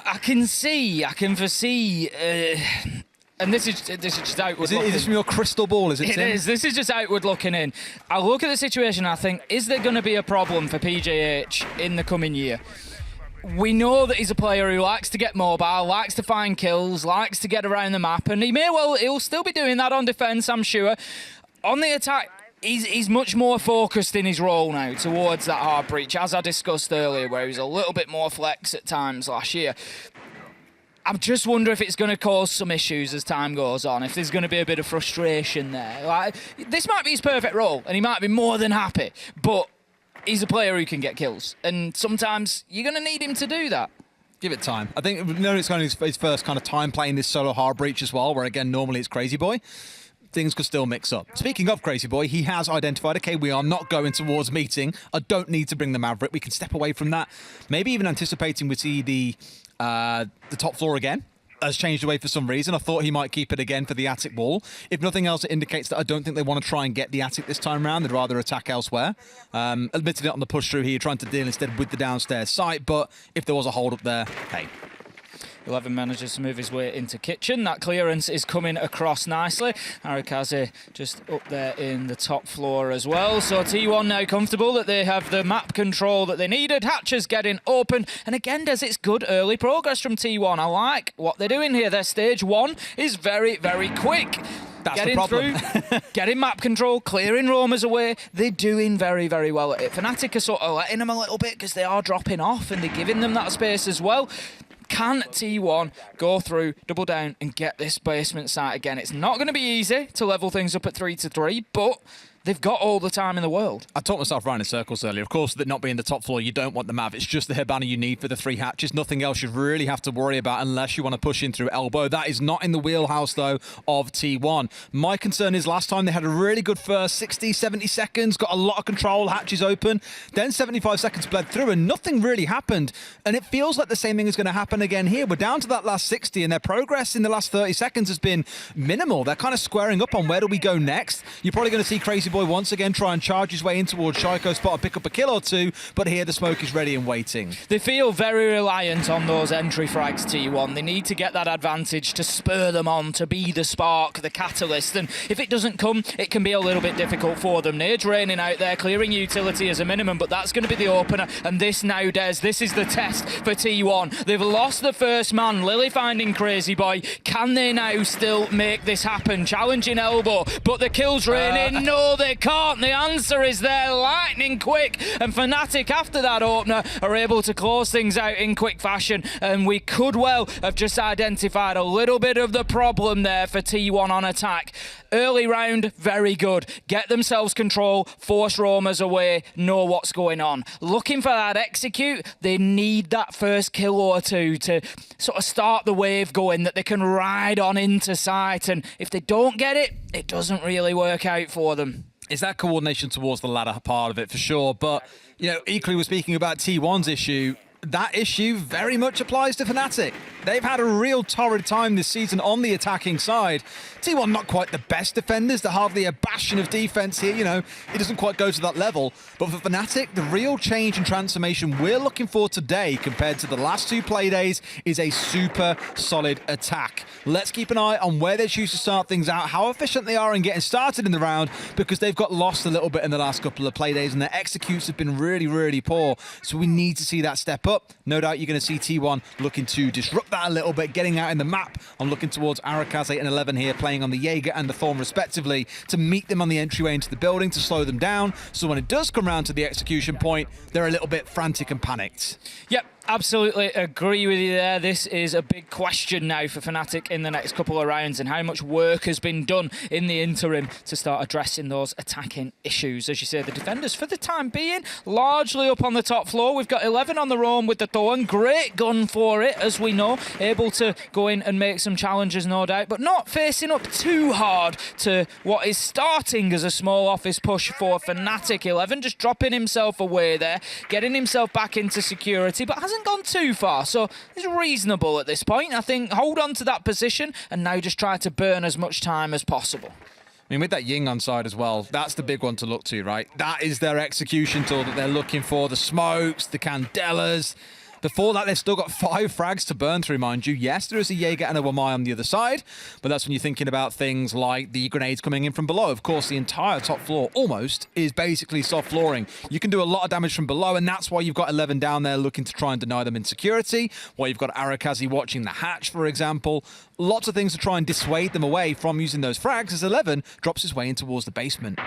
I can foresee, and this is just outward looking. Is this from your crystal ball, is it, Tim? It is. This is just outward looking in. I look at the situation and I think, is there going to be a problem for PJH in the coming year? We know that he's a player who likes to get mobile, likes to find kills, likes to get around the map, and he'll still be doing that on defence, I'm sure. On the attack, he's much more focused in his role now towards that hard breach, as I discussed earlier, where he was a little bit more flex at times last year. I just wonder if it's going to cause some issues as time goes on, if there's going to be a bit of frustration there. Like, this might be his perfect role, and he might be more than happy, but he's a player who can get kills, and sometimes you're going to need him to do that. Give it time. I think it's kind of his first kind of time playing this solo hard breach as well, where again, normally it's Crazy Boy. Things could still mix up. Speaking of Crazy Boy, he has identified, okay, we are not going towards meeting. I don't need to bring the Maverick. We can step away from that. Maybe even anticipating we see the top floor again. Has changed away for some reason. I thought he might keep it again for the attic wall. If nothing else, it indicates that I don't think they want to try and get the attic this time around. They'd rather attack elsewhere. Admittedly, on the push through here, trying to deal instead with the downstairs site, but if there was a hold up there, hey. 11 manages to move his way into kitchen. That clearance is coming across nicely. Arakaze just up there in the top floor as well. So T1 now comfortable that they have the map control that they needed. Hatches getting open. And again, Des, it's good early progress from T1. I like what they're doing here. Their stage 1 is very, very quick. That's getting the problem. through, getting map control, clearing roamers away. They're doing very, very well at it. FNATIC are sort of letting them a little bit because they are dropping off and they're giving them that space as well. Can T1 go through, double down, and get this basement site again? It's not going to be easy to level things up at 3-3, but they've got all the time in the world. I talked myself around in circles earlier. Of course, that not being the top floor, you don't want the Mav. It's just the Hibana you need for the 3 hatches. Nothing else you really have to worry about unless you want to push in through elbow. That is not in the wheelhouse, though, of T1. My concern is last time they had a really good first 60, 70 seconds, got a lot of control, hatches open, then 75 seconds bled through, and nothing really happened. And it feels like the same thing is going to happen again here. We're down to that last 60, and their progress in the last 30 seconds has been minimal. They're kind of squaring up on where do we go next. You're probably going to see Crazy Boy once again try and charge his way in towards Shaiko spot and pick up a kill or two, but here the smoke is ready and waiting. They feel very reliant on those entry frags, T1. They need to get that advantage to spur them on, to be the spark, the catalyst, and if it doesn't come, it can be a little bit difficult for them. Nade raining out there, clearing utility as a minimum, but that's going to be the opener, and this now, Des, this is the test for T1. They've lost the first man, Lily finding Crazy Boy. Can they now still make this happen? Challenging elbow, but the kill's raining. No, they can't. The answer is there, lightning quick, and FNATIC after that opener are able to close things out in quick fashion, and we could well have just identified a little bit of the problem there for T1 on attack. Early round, very good. Get themselves control, force roamers away, know what's going on. Looking for that execute, they need that first kill or two to sort of start the wave going that they can ride on into sight, and if they don't get it, it doesn't really work out for them. It's that coordination towards the ladder part of it for sure, but you know, equally we're speaking about T1's issue. That issue very much applies to FNATIC. They've had a real torrid time this season on the attacking side. T1 not quite the best defenders. They're hardly a bastion of defense here. You know, it doesn't quite go to that level. But for FNATIC, the real change and transformation we're looking for today compared to the last 2 play days is a super solid attack. Let's keep an eye on where they choose to start things out, how efficient they are in getting started in the round, because they've got lost a little bit in the last couple of play days and their executes have been really, really poor. So we need to see that step up. No doubt you're going to see T1 looking to disrupt that a little bit, getting out in the map. I'm looking towards Arakaze and 11 here, playing on the Jaeger and the Thorn respectively, to meet them on the entryway into the building, to slow them down. So when it does come round to the execution point, they're a little bit frantic and panicked. Yep. Absolutely agree with you there. This is a big question now for FNATIC in the next couple of rounds, and how much work has been done in the interim to start addressing those attacking issues. As you say, the defenders for the time being largely up on the top floor. We've got 11 on their own with the Thorn. Great gun for it, as we know. Able to go in and make some challenges, no doubt, but not facing up too hard to what is starting as a small office push for FNATIC. 11 just dropping himself away there, getting himself back into security, but hasn't gone too far, so it's reasonable at this point. I think hold on to that position and now just try to burn as much time as possible. I mean, with that Ying on side as well, that's the big one to look to, right? That is their execution tool that they're looking for. The smokes, the candelas. Before that, they've still got 5 frags to burn through, mind you. Yes, there is a Jaeger and a Wamai on the other side, but that's when you're thinking about things like the grenades coming in from below. Of course, the entire top floor almost is basically soft flooring. You can do a lot of damage from below, and that's why you've got 11 down there looking to try and deny them in security, why you've got Arakazi watching the hatch, for example. Lots of things to try and dissuade them away from using those frags as 11 drops his way in towards the basement.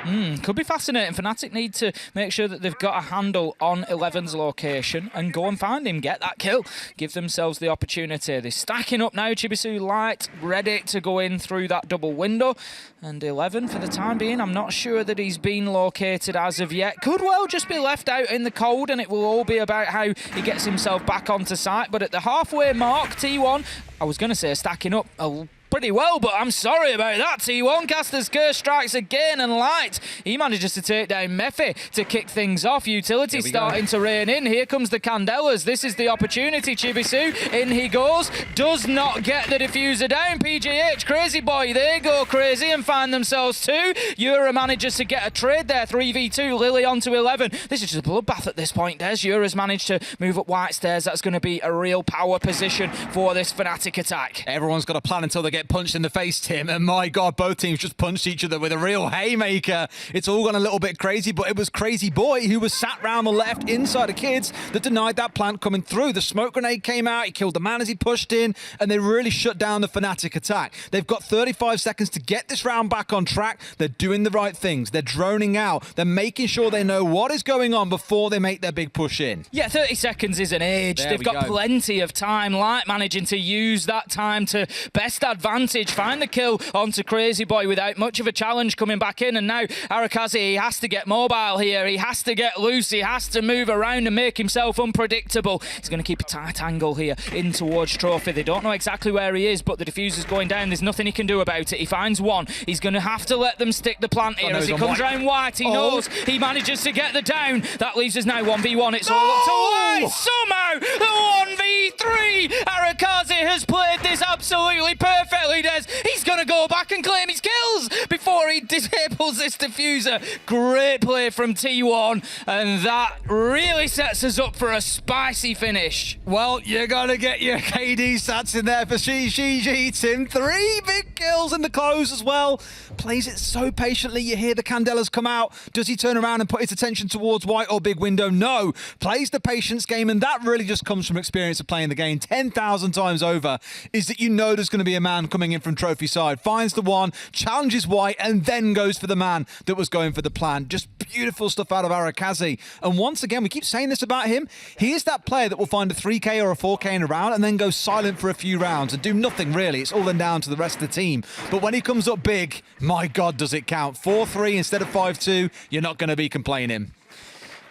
Could be fascinating. FNATIC need to make sure that they've got a handle on 11's location and go and find him, get that kill, give themselves the opportunity. They're stacking up now. Chibisu Light ready to go in through that double window. And 11, for the time being, I'm not sure that he's been located as of yet. Could well just be left out in the cold, and it will all be about how he gets himself back onto site. But at the halfway mark, T1, I was going to say stacking up pretty well, but I'm sorry about that. T1 Caster's curse strikes again, and Light, he manages to take down Mephi to kick things off. Utility starting to rain in. Here comes the Candelas. This is the opportunity. Chibisu, in he goes. Does not get the diffuser down. PJH, Crazy Boy, they go crazy and find themselves 2. Yura manages to get a trade there. 3v2, Lily onto 11. This is just a bloodbath at this point, Des. Yura's managed to move up White Stairs. That's going to be a real power position for this FNATIC attack. Everyone's got a plan until they get punched in the face, Tim, and my God, both teams just punched each other with a real haymaker. It's all gone a little bit crazy, but it was Crazy Boy who was sat round the left inside of Kids that denied that plant coming through. The smoke grenade came out, he killed the man as he pushed in, and they really shut down the FNATIC attack. They've got 35 seconds to get this round back on track. They're doing the right things. They're droning out. They're making sure they know what is going on before they make their big push in. Yeah, 30 seconds is an age. They've got plenty of time. Light managing to use that time to best advantage. Find the kill onto Crazy Boy without much of a challenge coming back in. And now Arakazi, he has to get mobile here. He has to get loose. He has to move around and make himself unpredictable. He's going to keep a tight angle here in towards Trophy. They don't know exactly where he is, but the diffuser's going down. There's nothing he can do about it. He finds one. He's going to have to let them stick the plant here as he comes round White. He knows. He manages to get the down. That leaves us now 1v1. It's all up to White. Somehow, the 1v3. Arakazi has played this absolutely perfectly, Des. He's going to go back and claim his kills before he disables this diffuser. Great play from T1, and that really sets us up for a spicy finish. Well, you're going to get your KD stats in there for GG, Tim. 3 big kills in the close as well. Plays it so patiently. You hear the Candelas come out. Does he turn around and put his attention towards White or Big Window? No. Plays the patience game, and that really just comes from experience of playing the game 10,000 times over, is that you know there's going to be a man coming in from Trophy side, finds the one, challenges White, and then goes for the man that was going for the plan. Just beautiful stuff out of Arakazi. And once again, we keep saying this about him, he is that player that will find a 3k or a 4k in a round and then go silent for a few rounds and do nothing really. It's all then down to the rest of the team. But when he comes up big, my God, does it count. 4-3 instead of 5-2, you're not going to be complaining.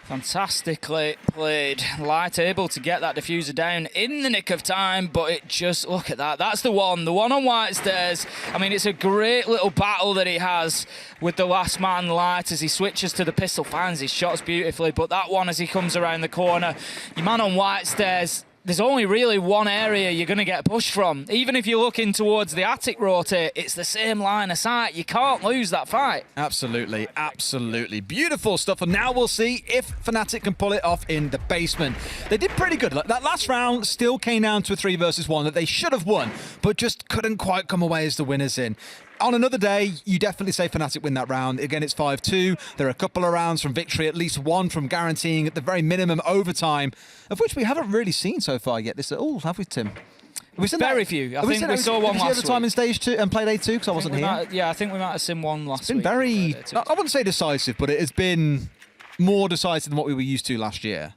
Fantastically played. Light able to get that diffuser down in the nick of time, but it just, look at that. That's the one on White Stairs. I mean, it's a great little battle that he has with the last man, Light, as he switches to the pistol, finds his shots beautifully, but that one as he comes around the corner, your man on White Stairs, there's only really one area you're going to get pushed from. Even if you're looking towards the attic rotate, it's the same line of sight. You can't lose that fight. Absolutely, absolutely. Beautiful stuff. And now we'll see if FNATIC can pull it off in the basement. They did pretty good. That last round still came down to a 3 versus 1 that they should have won, but just couldn't quite come away as the winners in. On another day, you definitely say FNATIC win that round. Again, it's 5-2. There are a couple of rounds from victory, at least one from guaranteeing at the very minimum overtime, of which we haven't really seen so far yet. Have we, Tim? Very few. I think we saw one last week. the time in stage 2 and Playday 2 because I wasn't here? I think we might have seen one last week. It's been very, I wouldn't say decisive, but it has been more decisive than what we were used to last year.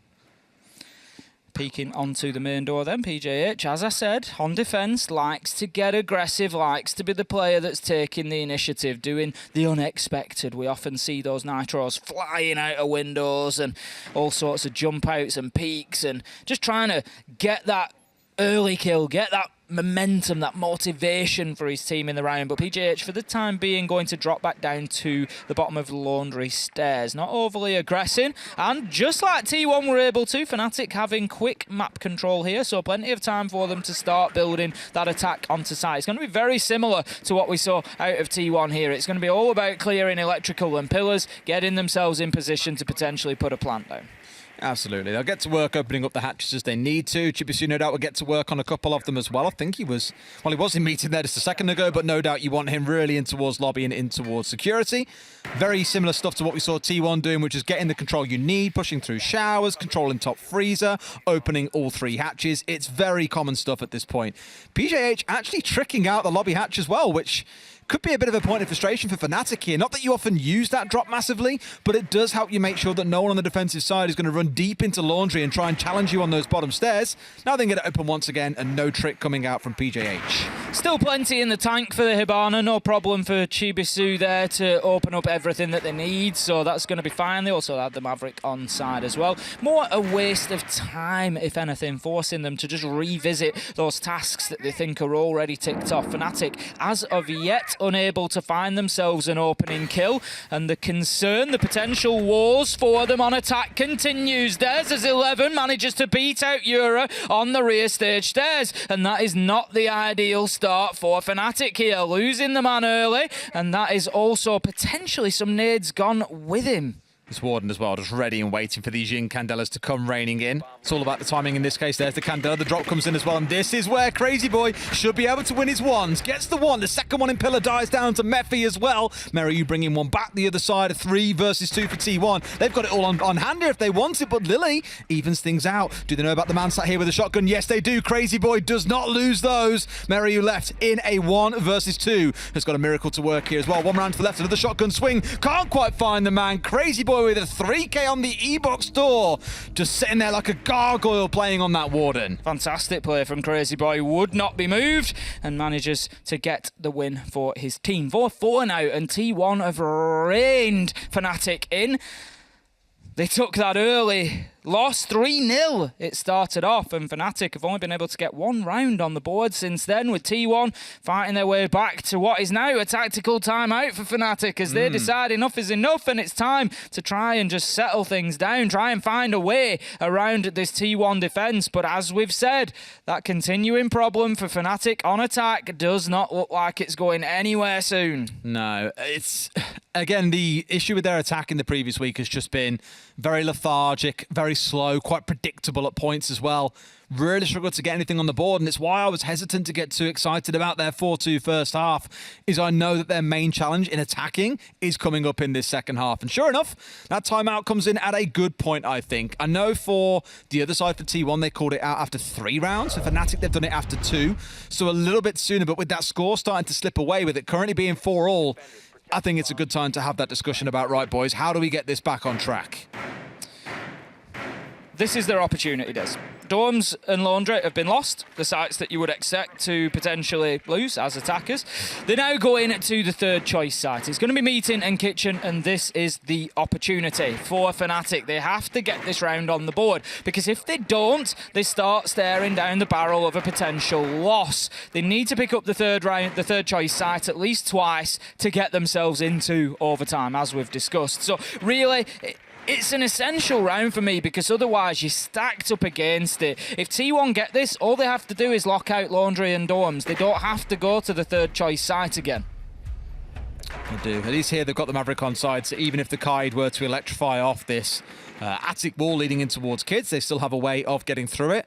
Peeking onto the main door then, PJH, as I said, on defence, likes to get aggressive, likes to be the player that's taking the initiative, doing the unexpected. We often see those Nitros flying out of windows and all sorts of jump outs and peaks and just trying to get that early kill, get that momentum, that motivation for his team in the round. But PJH, for the time being, going to drop back down to the bottom of the laundry stairs. Not overly aggressive. And just like T1 were able to, FNATIC having quick map control here, so plenty of time for them to start building that attack onto site. It's going to be very similar to what we saw out of T1 here. It's going to be all about clearing electrical and pillars, getting themselves in position to potentially put a plant down. Absolutely. They'll get to work opening up the hatches as they need to. Chibisu, no doubt, will get to work on a couple of them as well. I think he was in meeting there just a second ago, but no doubt you want him really in towards lobby and in towards security. Very similar stuff to what we saw T1 doing, which is getting the control you need, pushing through showers, controlling top freezer, opening all 3 hatches. It's very common stuff at this point. PJH actually tricking out the lobby hatch as well, which could be a bit of a point of frustration for FNATIC here. Not that you often use that drop massively, but it does help you make sure that no one on the defensive side is going to run deep into laundry and try and challenge you on those bottom stairs. Now they can get it open once again, and no trick coming out from PJH. Still plenty in the tank for the Hibana. No problem for Chibisu there to open up everything that they need, so that's going to be fine. They also have the Maverick on side as well. More a waste of time, if anything, forcing them to just revisit those tasks that they think are already ticked off. FNATIC, as of yet, unable to find themselves an opening kill, and the concern, the potential wars for them on attack continues. There's as 11 manages to beat out Eura on the rear stage stairs, and that is not the ideal start for FNATIC here, losing the man early, and that is also potentially some nades gone with him. This Warden as well, just ready and waiting for these Yin Candelas to come raining in. It's all about the timing in this case. There's the Candela, the drop comes in as well, and this is where Crazy Boy should be able to win his ones. Gets the one, the second one in Pillar dies down to Mephi as well. Merryu bringing one back the other side, a 3 versus 2 for T1. They've got it all on hand here if they want it, but Lily evens things out. Do they know about the man sat here with a shotgun? Yes, they do. Crazy Boy does not lose those. Merryu left in a 1 versus 2. Has got a miracle to work here as well. One round to the left, another shotgun swing. Can't quite find the man. Crazy Boy with a 3K on the E-Box door. Just sitting there like a gargoyle playing on that Warden. Fantastic play from Crazy Boy. Would not be moved and manages to get the win for his team. 4-4 now, and T1 have reined FNATIC in. They took that early. Lost 3-0 it started off, and FNATIC have only been able to get 1 round on the board since then, with T1 fighting their way back to what is now a tactical timeout for FNATIC as they decide enough is enough, and it's time to try and just settle things down, try and find a way around this T1 defence. But as we've said, that continuing problem for FNATIC on attack does not look like it's going anywhere soon. No, it's, again, the issue with their attack in the previous week has just been very lethargic, very slow, quite predictable at points as well. Really struggled to get anything on the board, and it's why I was hesitant to get too excited about their 4-2 first half, is I know that their main challenge in attacking is coming up in this second half. And sure enough, that timeout comes in at a good point, I think. I know for the other side, for T1, they called it out after 3 rounds. For FNATIC, they've done it after 2. So a little bit sooner, but with that score starting to slip away, with it currently being 4-all, I think it's a good time to have that discussion about, right, boys, how do we get this back on track? This is their opportunity, Des. Dorms and Laundry have been lost, the sites that you would expect to potentially lose as attackers. They now go in to the third choice site. It's going to be Meeting and Kitchen, and this is the opportunity for FNATIC. They have to get this round on the board, because if they don't, they start staring down the barrel of a potential loss. They need to pick up the third choice site at least twice to get themselves into overtime, as we've discussed. So really, it's an essential round for me, because otherwise you're stacked up against it. If T1 get this, all they have to do is lock out Laundry and Dorms. They don't have to go to the third choice site again. They do. At least here they've got the Maverick on side, so even if the Kaid were to electrify off this attic wall leading in towards Kids, they still have a way of getting through it.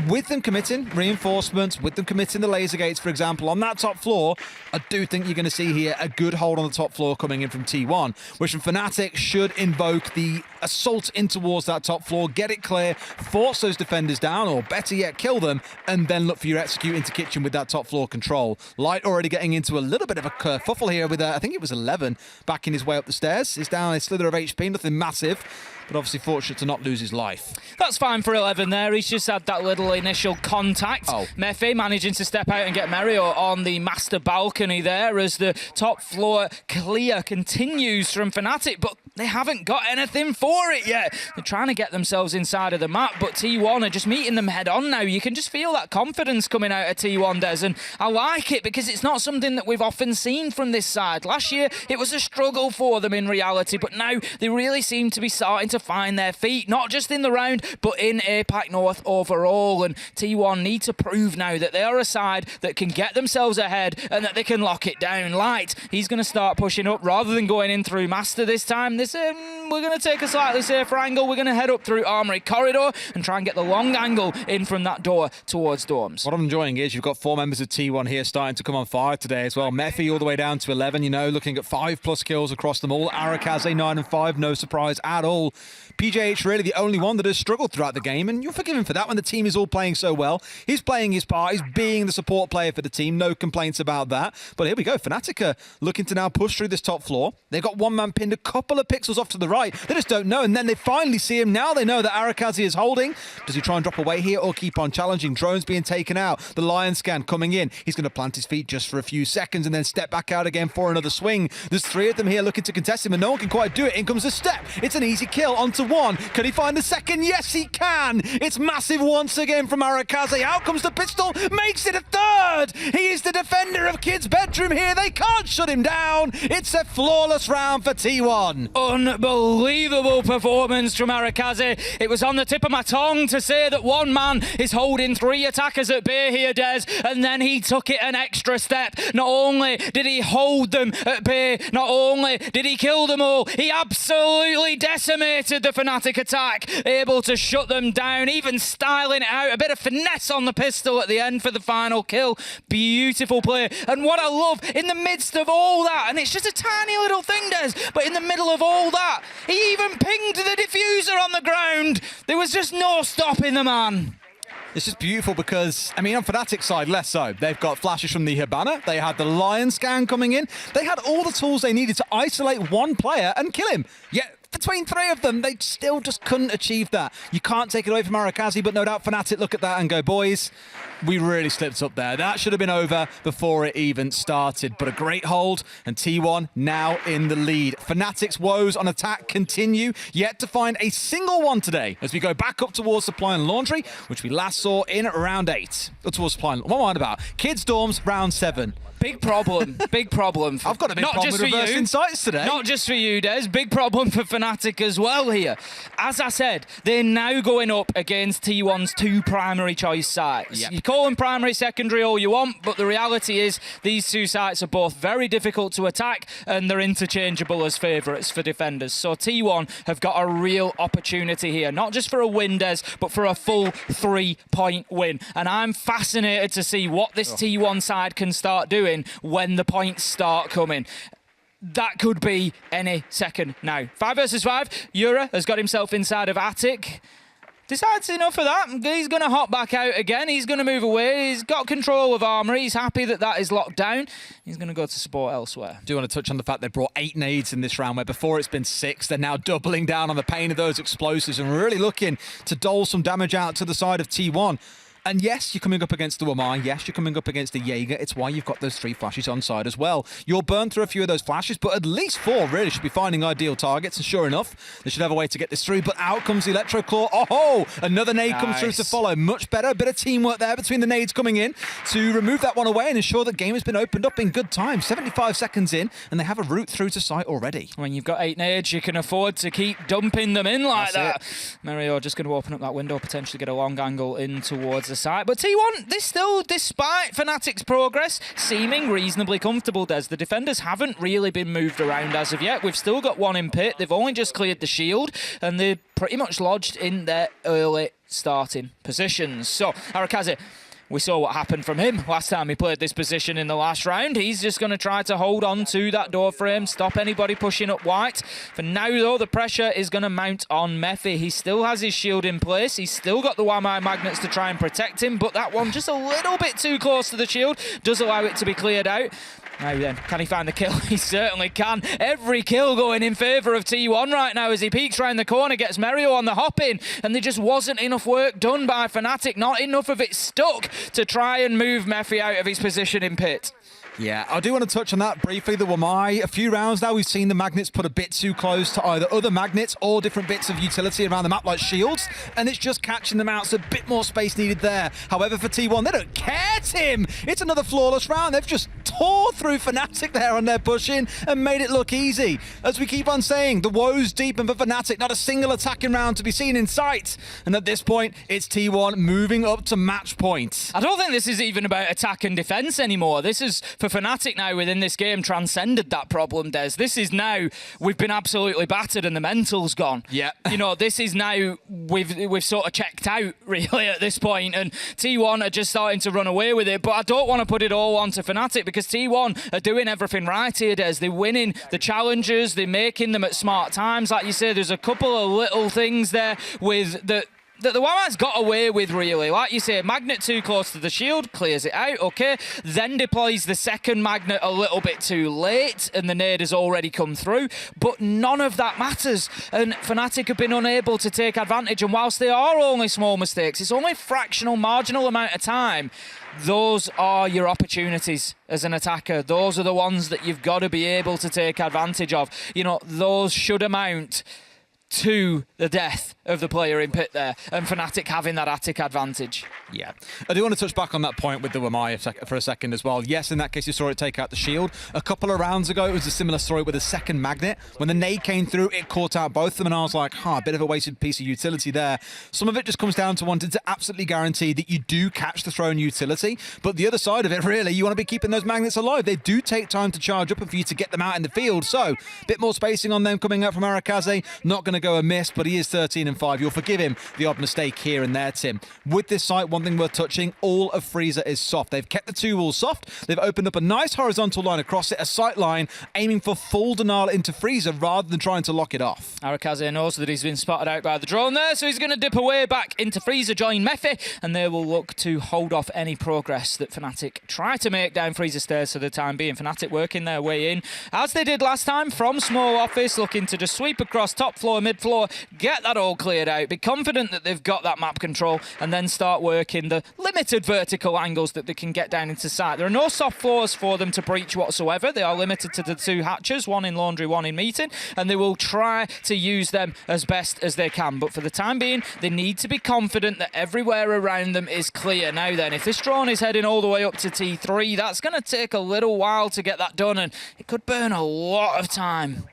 With them committing reinforcements, with them committing the laser gates, for example, on that top floor, I do think you're going to see here a good hold on the top floor coming in from T1, which from FNATIC should invoke the assault in towards that top floor, get it clear, force those defenders down, or better yet, kill them, and then look for your execute into Kitchen with that top floor control. Light already getting into a little bit of a kerfuffle here with, I think it was 11, backing his way up the stairs. He's down a slither of HP, nothing massive. but obviously fortunate to not lose his life. That's fine for 11 there. He's just had that little initial contact. Oh. Mephi managing to step out and get Mario on the master balcony there as the top floor clear continues from FNATIC, but they haven't got anything for it yet. They're trying to get themselves inside of the map, but T1 are just meeting them head on now. You can just feel that confidence coming out of T1, Des, and I like it because it's not something that we've often seen from this side. Last year, it was a struggle for them in reality, but now they really seem to be starting to find their feet, not just in the round, but in APAC North overall. And T1 need to prove now that they are a side that can get themselves ahead and that they can lock it down. Light, he's going to start pushing up rather than going in through Master this time. We're going to take a slightly safer angle. We're going to head up through Armory Corridor and try and get the long angle in from that door towards Dorms. What I'm enjoying is you've got 4 members of T1 here starting to come on fire today as well. Mephi all the way down to 11, you know, looking at 5+ kills across them all. Arakaze 9 and 5, no surprise at all. PJH really the only one that has struggled throughout the game, and you'll forgive him for that when the team is all playing so well. He's playing his part, he's being the support player for the team, no complaints about that. But here we go, FNATIC are looking to now push through this top floor. They've got one man pinned a couple of pixels off to the right. They just don't know, and then they finally see him. Now they know that Arakaze is holding. Does he try and drop away here or keep on challenging? Drones being taken out. The Lion scan coming in. He's going to plant his feet just for a few seconds and then step back out again for another swing. There's 3 of them here looking to contest him, and no one can quite do it. In comes the step. It's an easy kill onto 1. Can he find the second? Yes, he can. It's massive once again from Arakaze. Out comes the pistol. Makes it a 3rd. He is the defender of Kid's bedroom here. They can't shut him down. It's a flawless round for T1. Unbelievable performance from Arakaze. It was on the tip of my tongue to say that one man is holding 3 attackers at bay here, Des, and then he took it an extra step. Not only did he hold them at bay, not only did he kill them all, he absolutely decimated the FNATIC attack, able to shut them down, even styling it out, a bit of finesse on the pistol at the end for the final kill. Beautiful play. And what I love, in the midst of all that, and it's just a tiny little thing, Des, but in the middle of all that, he even pinged the diffuser on the ground. There was just no stopping the man. It's just beautiful because, I mean, on FNATIC's side, less so. They've got flashes from the Hibana. They had the Lion scan coming in. They had all the tools they needed to isolate one player and kill him. Yet, between 3 of them, they still just couldn't achieve that. You can't take it away from Arakaze, but no doubt FNATIC look at that and go, boys, we really slipped up there. That should have been over before it even started. But a great hold, and T1 now in the lead. FNATIC's woes on attack continue, yet to find a single one today as we go back up towards Supply and Laundry, which we last saw in round 8. Or towards Supply and... What am I on about? Kids Dorms, round 7. Big problem. Big problem. I've got a big problem with reverse insights today. Not just for you, Des. Big problem for FNATIC as well here. As I said, they're now going up against T1's 2 primary choice sites. Yep. You call them primary, secondary, all you want, but the reality is these 2 sites are both very difficult to attack and they're interchangeable as favourites for defenders. So T1 have got a real opportunity here, not just for a win, Des, but for a full 3-point win. And I'm fascinated to see what this T1 side can start doing when the points start coming. That could be any second now. 5 versus 5. Yura has got himself inside of Attic. Decides enough of that. He's going to hop back out again. He's going to move away. He's got control of Armory. He's happy that that is locked down. He's going to go to support elsewhere. I do want to touch on the fact they brought 8 nades in this round, where before it's been 6. They're now doubling down on the pain of those explosives and really looking to dole some damage out to the side of T1. And yes, you're coming up against the Wamai. Yes, you're coming up against the Jaeger. It's why you've got those 3 flashes on side as well. You'll burn through a few of those flashes, but at least 4 really should be finding ideal targets. And sure enough, they should have a way to get this through. But out comes the Electro Claw. Oh, another nade comes through to follow. Much better. A bit of teamwork there between the nades coming in to remove that one away and ensure that game has been opened up in good time. 75 seconds in, and they have a route through to site already. When you've got 8 nades, you can afford to keep dumping them in like that. Mario just going to open up that window, potentially get a long angle in towards the site. But T1, this still, despite FNATIC's progress, seeming reasonably comfortable, Des. The defenders haven't really been moved around as of yet. We've still got one in pit. They've only just cleared the shield, and they're pretty much lodged in their early starting positions. So, Arakaze, we saw what happened from him last time he played this position in the last round. He's just going to try to hold on to that door frame, stop anybody pushing up white. For now, though, the pressure is going to mount on Mephi. He still has his shield in place. He's still got the Wamai magnets to try and protect him, but that one just a little bit too close to the shield does allow it to be cleared out. Now then, can he find the kill? He certainly can. Every kill going in favour of T1 right now as he peeks round the corner, gets Merio on the hop in, and there just wasn't enough work done by FNATIC, not enough of it stuck to try and move Mephi out of his position in pit. Yeah, I do want to touch on that briefly. The Wamai, a few rounds now, we've seen the magnets put a bit too close to either other magnets or different bits of utility around the map, like shields, and it's just catching them out, so a bit more space needed there. However, for T1, they don't care, Tim. It's another flawless round. They've just tore through FNATIC there on their push-in and made it look easy. As we keep on saying, the woes deepen for FNATIC, not a single attacking round to be seen in sight. And at this point, it's T1 moving up to match point. I don't think this is even about attack and defence anymore. This is, for FNATIC now within this game, transcended that problem, Des. This is now, we've been absolutely battered and the mental's gone. Yeah. You know, this is now, we've sort of checked out, really, at this point, and T1 are just starting to run away with it. But I don't want to put it all onto FNATIC, because T1 are doing everything right here, Des. They're winning the challenges, they're making them at smart times. Like you say, there's a couple of little things there with the Wamai's got away with, really. Like you say, magnet too close to the shield, clears it out, okay. Then deploys the second magnet a little bit too late, and the nade has already come through. But none of that matters, and FNATIC have been unable to take advantage. And whilst they are only small mistakes, it's only a fractional, marginal amount of time. Those are your opportunities as an attacker. Those are the ones that you've got to be able to take advantage of. You know, those should amount to the death of the player in pit there, and FNATIC having that attic advantage. Yeah. I do want to touch back on that point with the Wamai for a second as well. Yes, in that case, you saw it take out the shield. A couple of rounds ago, it was a similar story with a second magnet. When the nade came through, it caught out both of them, and I was like, a bit of a wasted piece of utility there. Some of it just comes down to wanting to absolutely guarantee that you do catch the thrown utility, but the other side of it, really, you want to be keeping those magnets alive. They do take time to charge up and for you to get them out in the field, so a bit more spacing on them coming out from Arakaze. Not going to go amiss, but he is 13-5. You'll forgive him the odd mistake here and there, Tim. With this site, one thing worth touching, all of Frieza is soft. They've kept the two walls soft. They've opened up a nice horizontal line across it, a sight line, aiming for full denial into Frieza rather than trying to lock it off. Arakaze knows that he's been spotted out by the drone there, so he's going to dip away back into Frieza, join Mephi, and they will look to hold off any progress that FNATIC try to make down Frieza stairs for the time being. FNATIC working their way in, as they did last time, from small office, looking to just sweep across top floor, mid floor, get that all cleared out, be confident that they've got that map control, and then start working the limited vertical angles that they can get down into sight. There are no soft floors for them to breach whatsoever. They are limited to the two hatches, one in laundry, one in meeting, and they will try to use them as best as they can. But for the time being, they need to be confident that everywhere around them is clear. Now then, if this drone is heading all the way up to T3, that's going to take a little while to get that done, and it could burn a lot of time.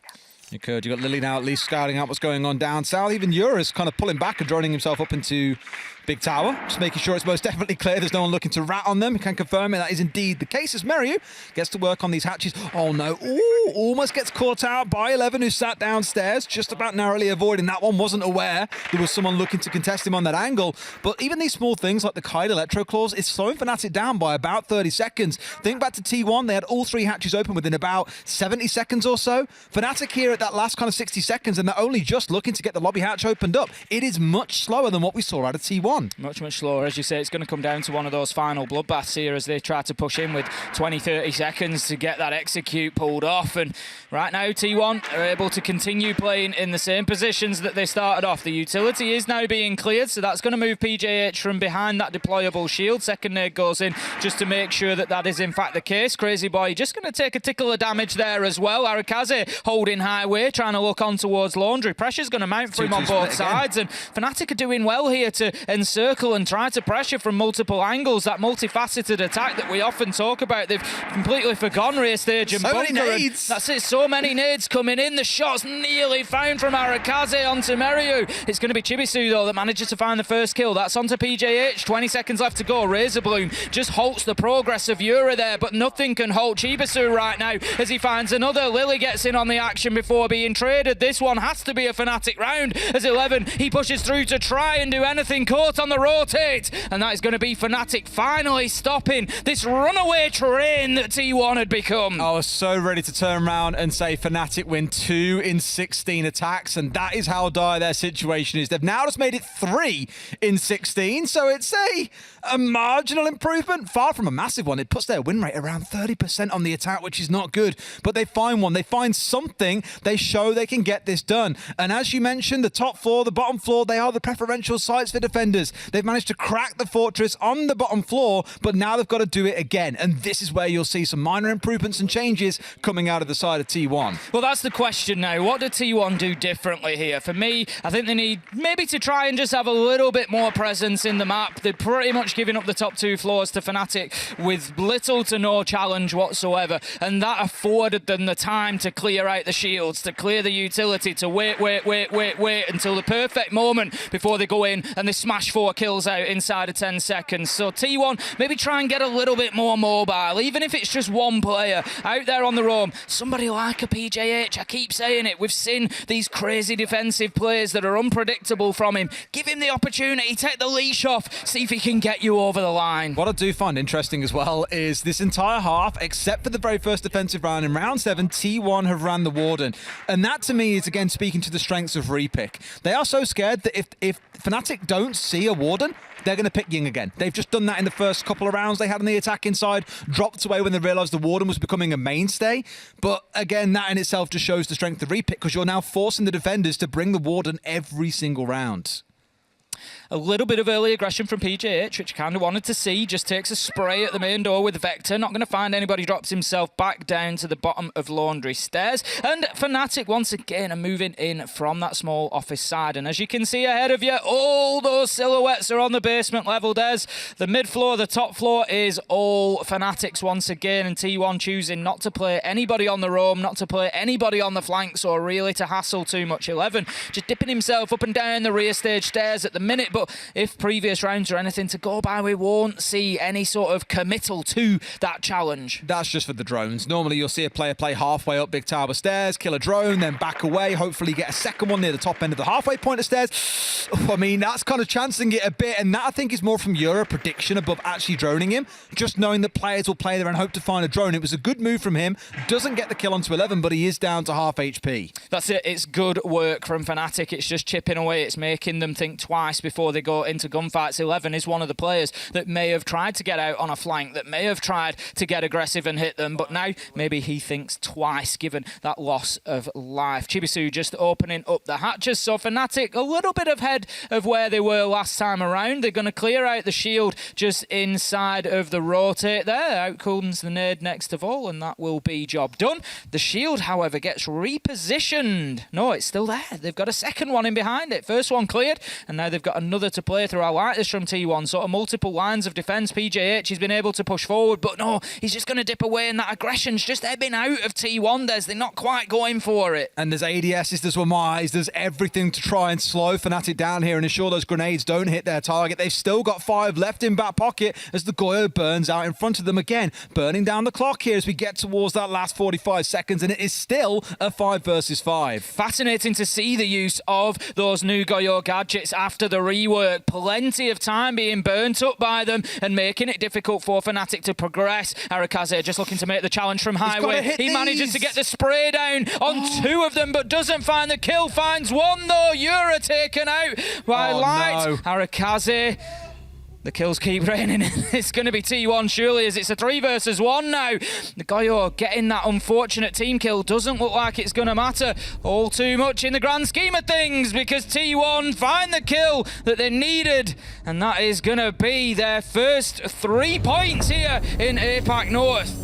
You could. You've got Lily now at least scouting out what's going on down south. Even Ura's kind of pulling back and droning himself up into Big Tower, just making sure it's most definitely clear there's no one looking to rat on them. He can confirm it. That is indeed the case as Merio gets to work on these hatches. Oh no, ooh, almost gets caught out by 11, who sat downstairs, just about narrowly avoiding that one. Wasn't aware there was someone looking to contest him on that angle. But even these small things like the Kite Electro Claws is slowing FNATIC down by about 30 seconds. Think back to T1, they had all three hatches open within about 70 seconds or so. FNATIC here at that last kind of 60 seconds, and they're only just looking to get the lobby hatch opened up. It is much slower than what we saw out of T1. Much slower. As you say, it's going to come down to one of those final bloodbaths here as they try to push in with 20-30 seconds to get that execute pulled off. And right now, T1 are able to continue playing in the same positions that they started off. The utility is now being cleared, so that's going to move PJH from behind that deployable shield. Second nade goes in just to make sure that that is in fact the case. Crazy Boy just going to take a tickle of damage there as well. Arakaze holding highway, trying to look on towards laundry. Pressure's going to mount for him on both sides, and FNATIC are doing well here to encircle and try to pressure from multiple angles. That multifaceted attack that we often talk about, they've completely forgone rear stage and so bunker. many nades. That's it, so many nades coming in. The shot's nearly found from Arakaze onto Merio. It's going to be Chibisu though that manages to find the first kill. That's onto PJH. 20 seconds left to go. Razor Bloom just halts the progress of Yura there, but nothing can halt Chibisu right now as he finds another. Lily gets in on the action before being traded. This one has to be a FNATIC round as 11, he pushes through to try and do anything. out on the rotate, and that is going to be FNATIC finally stopping this runaway train that T1 had become. I was so ready to turn around and say FNATIC win 2 in 16 attacks, and that is how dire their situation is. They've now just made it 3 in 16, so it's a marginal improvement, far from a massive one. It puts their win rate around 30% on the attack, which is not good, but they find one. They find something. They show they can get this done. And as you mentioned, the top floor, the bottom floor, they are the preferential sites for defenders. They've managed to crack the fortress on the bottom floor, but now they've got to do it again. And this is where you'll see some minor improvements and changes coming out of the side of T1. Well, that's the question now. What did T1 do differently here? For me, I think they need maybe to try and just have a little bit more presence in the map. They're pretty much giving up the top 2 floors to FNATIC with little to no challenge whatsoever, and that afforded them the time to clear out the shields, to clear the utility, to wait until the perfect moment before they go in and they smash 4 kills out inside of 10 seconds. So T1, maybe try and get a little bit more mobile, even if it's just one player out there on the roam. Somebody like a PJH, I keep saying it, we've seen these crazy defensive plays that are unpredictable from him. Give him the opportunity, take the leash off, see if he can get you over the line. What I do find interesting as well is this entire half, except for the very first defensive round in round 7, T1 have ran the Warden. And that to me is again speaking to the strengths of Repick. They are so scared that if FNATIC don't see a Warden, they're going to pick Ying again. They've just done that in the first couple of rounds they had on the attack inside, dropped away when they realised the Warden was becoming a mainstay. But again, that in itself just shows the strength of Repick, because you're now forcing the defenders to bring the Warden every single round. A little bit of early aggression from PJH, which kind of wanted to see. Just takes a spray at the main door with Vector. Not going to find anybody. Drops himself back down to the bottom of Laundry Stairs. And FNATIC once again are moving in from that small office side. And as you can see ahead of you, all those silhouettes are on the basement level, Des. The mid floor, the top floor is all FNATIC's once again. And T1 choosing not to play anybody on the roam, not to play anybody on the flanks, or really to hassle too much. 11 just dipping himself up and down the rear stage stairs at the minute. But if previous rounds are anything to go by, we won't see any sort of committal to that challenge. That's just for the drones. Normally you'll see a player play halfway up big tower stairs, kill a drone, then back away, hopefully get a second one near the top end of the halfway point of stairs. I mean, that's kind of chancing it a bit, and that I think is more from Euro prediction above actually droning him. Just knowing that players will play there and hope to find a drone. It was a good move from him. Doesn't get the kill onto 11, but he is down to half HP. That's it. It's good work from FNATIC. It's just chipping away. It's making them think twice before they go into gunfights. 11 is one of the players that may have tried to get out on a flank, that may have tried to get aggressive and hit them, but now maybe he thinks twice given that loss of life. Chibisu just opening up the hatches, so FNATIC a little bit ahead of where they were last time around. They're going to clear out the shield just inside of the rotate there. Out comes the nade next of all, and that will be job done. The shield, however, gets repositioned. No, it's still there. They've got a second one in behind it. First one cleared, and now they've got another to play through. I like this from T1, sort of multiple lines of defence. PJH, he's been able to push forward, but no, he's just going to dip away, and that aggression's just ebbing out of T1. They're not quite going for it. And there's ADSs, there's Wamais, there's everything to try and slow FNATIC down here and ensure those grenades don't hit their target. They've still got 5 left in back pocket as the Goyo burns out in front of them again, burning down the clock here as we get towards that last 45 seconds, and it is still a 5 versus 5. Fascinating to see the use of those new Goyo gadgets after the rework. Plenty of time being burnt up by them and making it difficult for FNATIC to progress. Arakaze just looking to make the challenge from highway. He manages to get the spray down on 2 of them, but doesn't find the kill. Finds 1 though. Yura taken out by Light. No. Arakaze. The kills keep raining. It's going to be T1 surely, as it's a 3 versus 1 now. The Goyo getting that unfortunate team kill doesn't look like it's going to matter all too much in the grand scheme of things, because T1 find the kill that they needed, and that is going to be their first 3 points here in APAC North.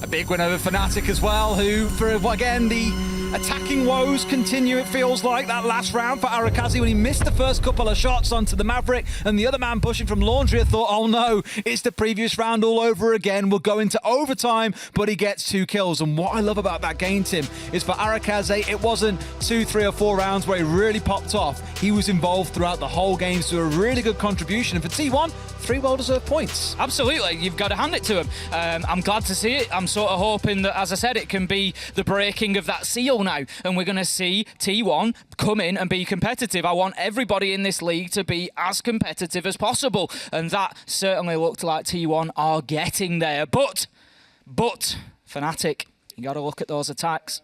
A big win over FNATIC as well, who, for again, the attacking woes continue, it feels like. That last round for Arakaze when he missed the first couple of shots onto the Maverick, and the other man pushing from Laundry thought, oh no, it's the previous round all over again. We'll go into overtime, but he gets 2 kills. And what I love about that game, Tim, is for Arakaze, it wasn't 2, 3 or 4 rounds where he really popped off. He was involved throughout the whole game, so a really good contribution. And for T1, 3 well-deserved points. Absolutely, you've got to hand it to him. I'm glad to see it. I'm sort of hoping that, as I said, it can be the breaking of that seal now, and we're going to see T1 come in and be competitive. I want everybody in this league to be as competitive as possible, and that certainly looked like T1 are getting there. But FNATIC, you got to look at those attacks.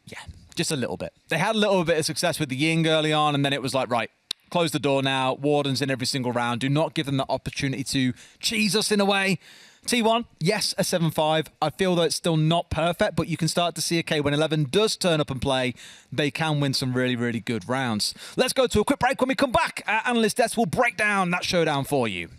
Yeah, just a little bit. They had a little bit of success with the Ying early on, and then it was like, right, close the door now. Warden's in every single round. Do not give them the opportunity to cheese us in a way. T1, yes, a 7-5. I feel that it's still not perfect, but you can start to see, okay, when 11 does turn up and play, they can win some really, really good rounds. Let's go to a quick break. When we come back, our analyst Des will break down that showdown for you.